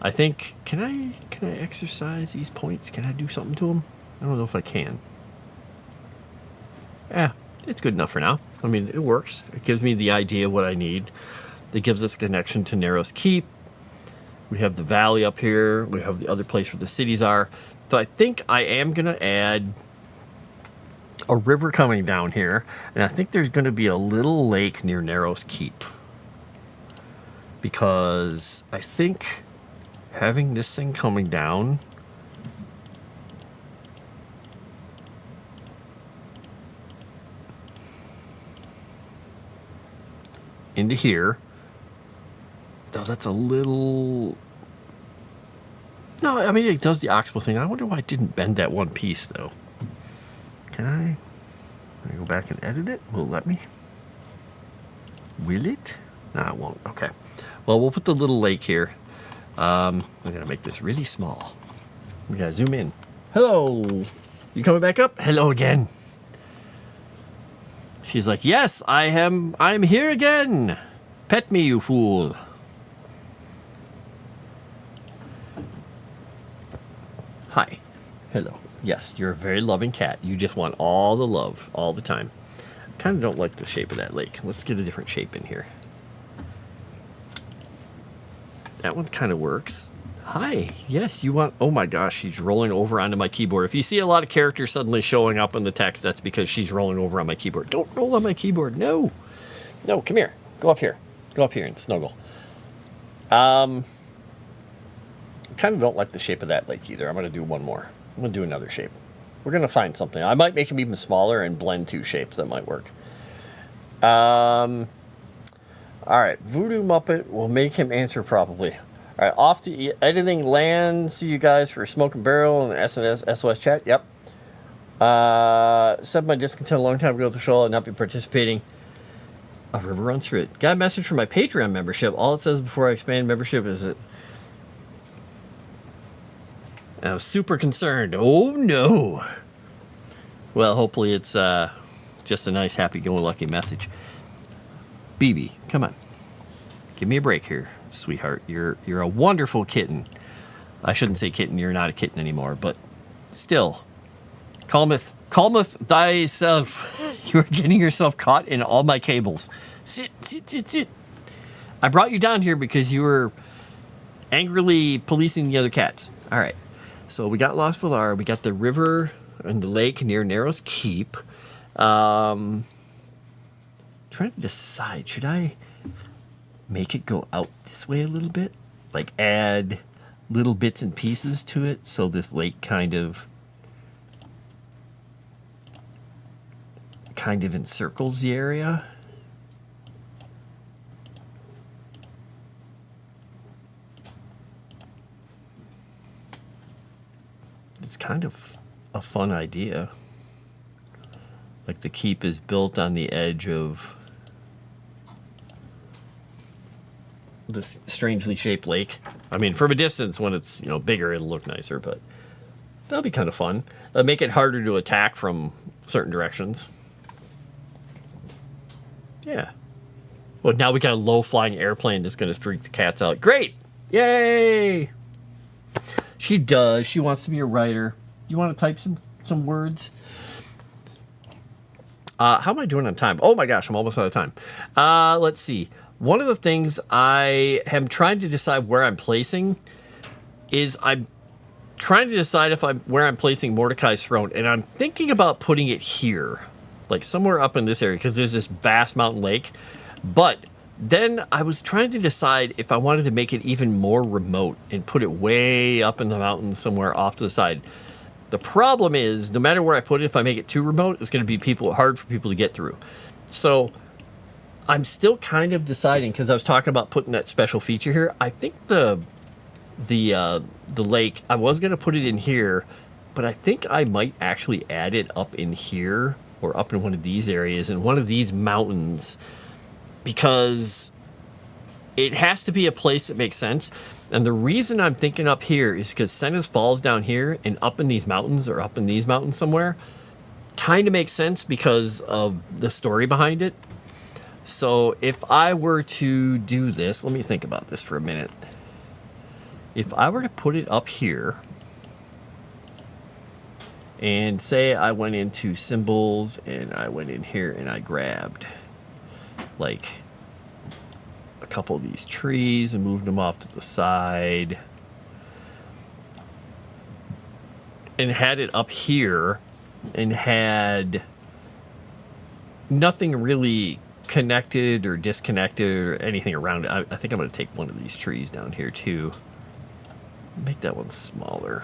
I think, can I exercise these points? Can I do something to them? I don't know if I can. Yeah, it's good enough for now. I mean, it works. It gives me the idea of what I need. It gives us a connection to Narrows Keep. We have the valley up here. We have the other place where the cities are. So I think I am going to add a river coming down here. And I think there's going to be a little lake near Narrows Keep. Because I think having this thing coming down into here. Oh, that's a little... No, I mean, it does the oxbow thing. I wonder why it didn't bend that one piece, though. Can I go back and edit it? Will it let me? Will it? No, it won't. Okay. Well, we'll put the little lake here. I'm going to make this really small. We got to zoom in. Hello. You coming back up? Hello again. She's like, yes, I'm here again. Pet me, you fool. Hi. Hello. Yes, you're a very loving cat. You just want all the love all the time. Kind of don't like the shape of that lake. Let's get a different shape in here. That one kind of works. Hi. Yes, you want... Oh my gosh, she's rolling over onto my keyboard. If you see a lot of characters suddenly showing up in the text, that's because she's rolling over on my keyboard. Don't roll on my keyboard. No. No, come here. Go up here. Go up here and snuggle. Kind of don't like the shape of that lake either. I'm going to do one more. I'm going to do another shape. We're going to find something. I might make them even smaller and blend two shapes. That might work. All right. Voodoo Muppet will make him answer probably. All right. Off to editing land. See you guys for Smoke and Barrel and SNS SOS chat. Yep. Said my discontent a long time ago to show I'll not be participating. A river runs through it. Got a message from my Patreon membership. All it says before I expand membership is it. I was super concerned. Oh no. Well, hopefully it's just a nice, happy-go-lucky message. BB, come on. Give me a break here, sweetheart. You're a wonderful kitten. I shouldn't say kitten. You're not a kitten anymore, but still. Calmeth thyself. You're getting yourself caught in all my cables. Sit. I brought you down here because you were angrily policing the other cats. All right. So we got Lost Valar. We got the river and the lake near Narrows Keep. Trying to decide, should I make it go out this way a little bit? Like add little bits and pieces to it so this lake kind of encircles the area? It's kind of a fun idea. Like the keep is built on the edge of this strangely shaped lake. I mean, from a distance, when it's bigger, it'll look nicer, but that'll be kind of fun. That'll make it harder to attack from certain directions. Yeah. Well, now we got a low-flying airplane that's going to freak the cats out. Great! Yay! She does. She wants to be a writer. You want to type some words? How am I doing on time? Oh my gosh, I'm almost out of time. Let's see. One of the things I am trying to decide where I'm placing is I'm trying to decide where I'm placing Mordecai's throne, and I'm thinking about putting it here, like somewhere up in this area, because there's this vast mountain lake. But then I was trying to decide if I wanted to make it even more remote and put it way up in the mountains somewhere off to the side. The problem is, no matter where I put it, if I make it too remote, it's going to be hard for people to get through. So I'm still kind of deciding, because I was talking about putting that special feature here. I think the lake, I was going to put it in here, but I think I might actually add it up in here or up in one of these areas in one of these mountains, because it has to be a place that makes sense. And the reason I'm thinking up here is because Senna's Falls down here and up in these mountains or up in these mountains somewhere kind of makes sense because of the story behind it. So if I were to do this, let me think about this for a minute. If I were to put it up here and say I went into symbols and I went in here and I grabbed like a couple of these trees and moved them off to the side and had it up here and had nothing really connected or disconnected or anything around it. I think I'm going to take one of these trees down here too. Make that one smaller.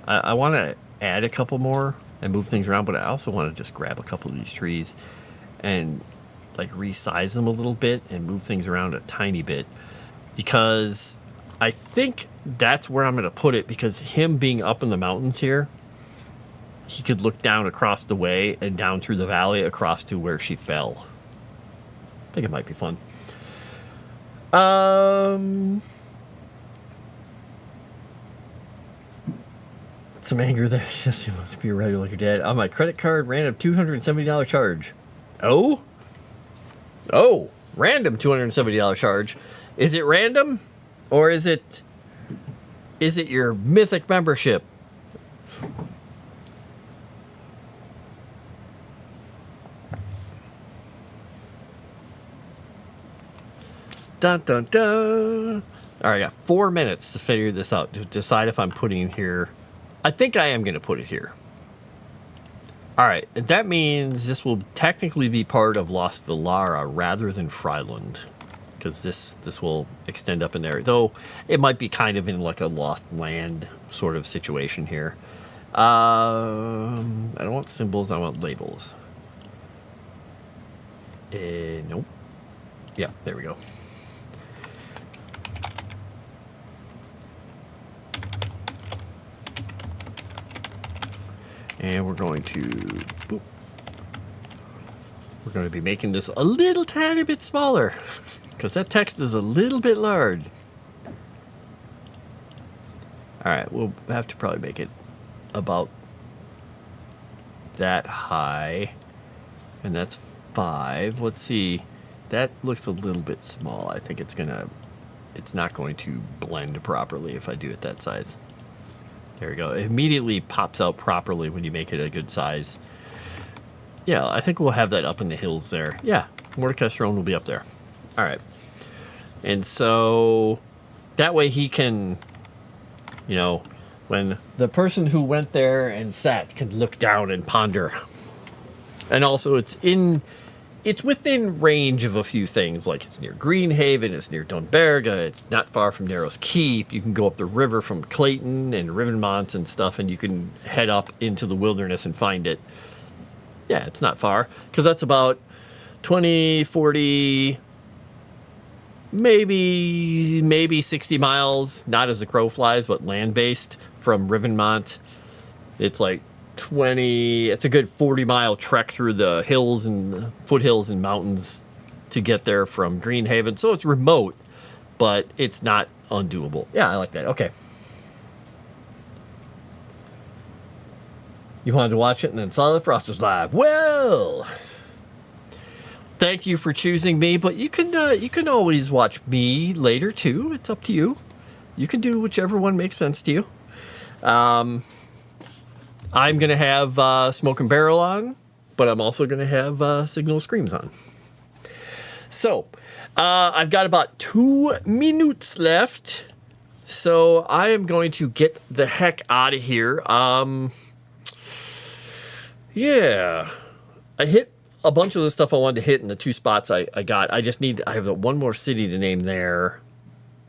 I want to add a couple more and move things around, but I also want to just grab a couple of these trees and like resize them a little bit and move things around a tiny bit, because I think that's where I'm going to put it, because him being up in the mountains here, he could look down across the way and down through the valley across to where she fell. I think it might be fun. Some anger there. Jesse wants to be ready like your dad. On my credit card, random $270 charge. Oh, random $270 charge. Is it random, or is it your Mythic membership? Dun dun dun. All right, I got 4 minutes to figure this out, to decide if I'm putting it here. I think I am going to put it here. All right, and that means this will technically be part of Lost Villara rather than Fryland, because this will extend up in there. Though it might be kind of in like a Lost Land sort of situation here. I don't want symbols, I want labels. Nope. Yeah, there we go. And we're going to, boop. We're going to be making this a little tiny bit smaller, because that text is a little bit large. All right, we'll have to probably make it about that high, and that's 5. Let's see, that looks a little bit small. I think it's not going to blend properly if I do it that size. There we go. It immediately pops out properly when you make it a good size. Yeah, I think we'll have that up in the hills there. Yeah, Mordecai Throne will be up there. All right. And so that way he can, when the person who went there and sat can look down and ponder. And also it's within range of a few things, like it's near Greenhaven, it's near Dunberga, it's not far from Narrow's Keep. You can go up the river from Clayton and Rivenmont and stuff, and you can head up into the wilderness and find it. Yeah, it's not far, because that's about 20, 40, maybe 60 miles, not as the crow flies, but land-based from Rivenmont. It's like it's a good 40-mile trek through the hills and foothills and mountains to get there from Greenhaven. So it's remote, but it's not undoable. Yeah, I like that. Okay. You wanted to watch it and then saw the Froste is live. Well, thank you for choosing me, but you can always watch me later too. It's up to you. You can do whichever one makes sense to you. I'm going to have Smoke and Barrel on, but I'm also going to have Signal Screams on. So, I've got about 2 minutes left, so I am going to get the heck out of here. Yeah, I hit a bunch of the stuff I wanted to hit in the 2 spots I got. I have one more city to name there.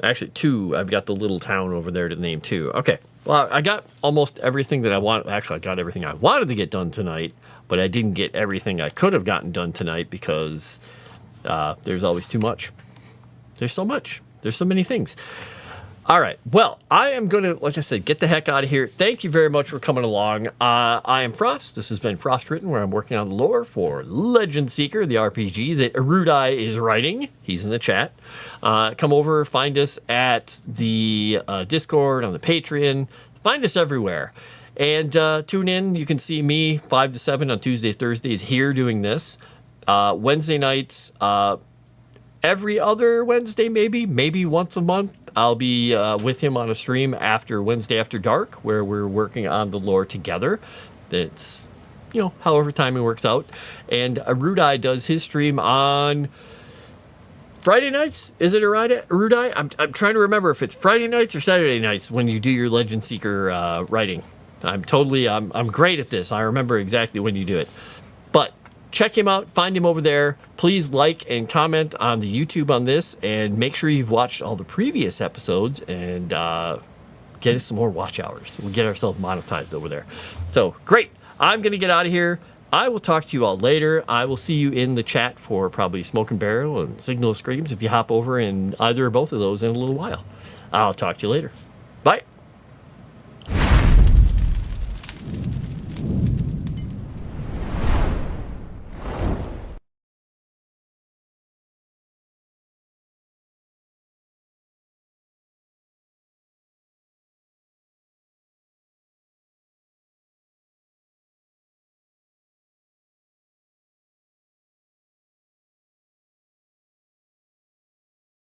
Actually, 2. I've got the little town over there to name too. Okay. Well, I got almost everything that I want. Actually, I got everything I wanted to get done tonight, but I didn't get everything I could have gotten done tonight because there's always too much. There's so much. There's so many things. All right. Well, I am going to, like I said, get the heck out of here. Thank you very much for coming along. I am Frost. This has been Frost Written, where I'm working on the lore for Legend Seeker, the RPG that Erudai is writing. He's in the chat. Come over, find us at the Discord, on the Patreon. Find us everywhere. And tune in. You can see me 5 to 7 on Tuesdays, Thursdays here doing this. Wednesday nights, every other Wednesday, maybe once a month. I'll be with him on a stream after Wednesday After Dark, where we're working on the lore together. It's, however timing works out. And Erudai does his stream on Friday nights. Is it Erudai? I'm trying to remember if it's Friday nights or Saturday nights when you do your Legend Seeker writing. I'm great at this. I remember exactly when you do it. But check him out. Find him over there. Please like and comment on the YouTube on this, and make sure you've watched all the previous episodes and get us some more watch hours. We'll get ourselves monetized over there. So great. I'm going to get out of here. I will talk to you all later. I will see you in the chat for probably Smoke and Barrel and Signal of Screams if you hop over in either or both of those in a little while. I'll talk to you later. Bye.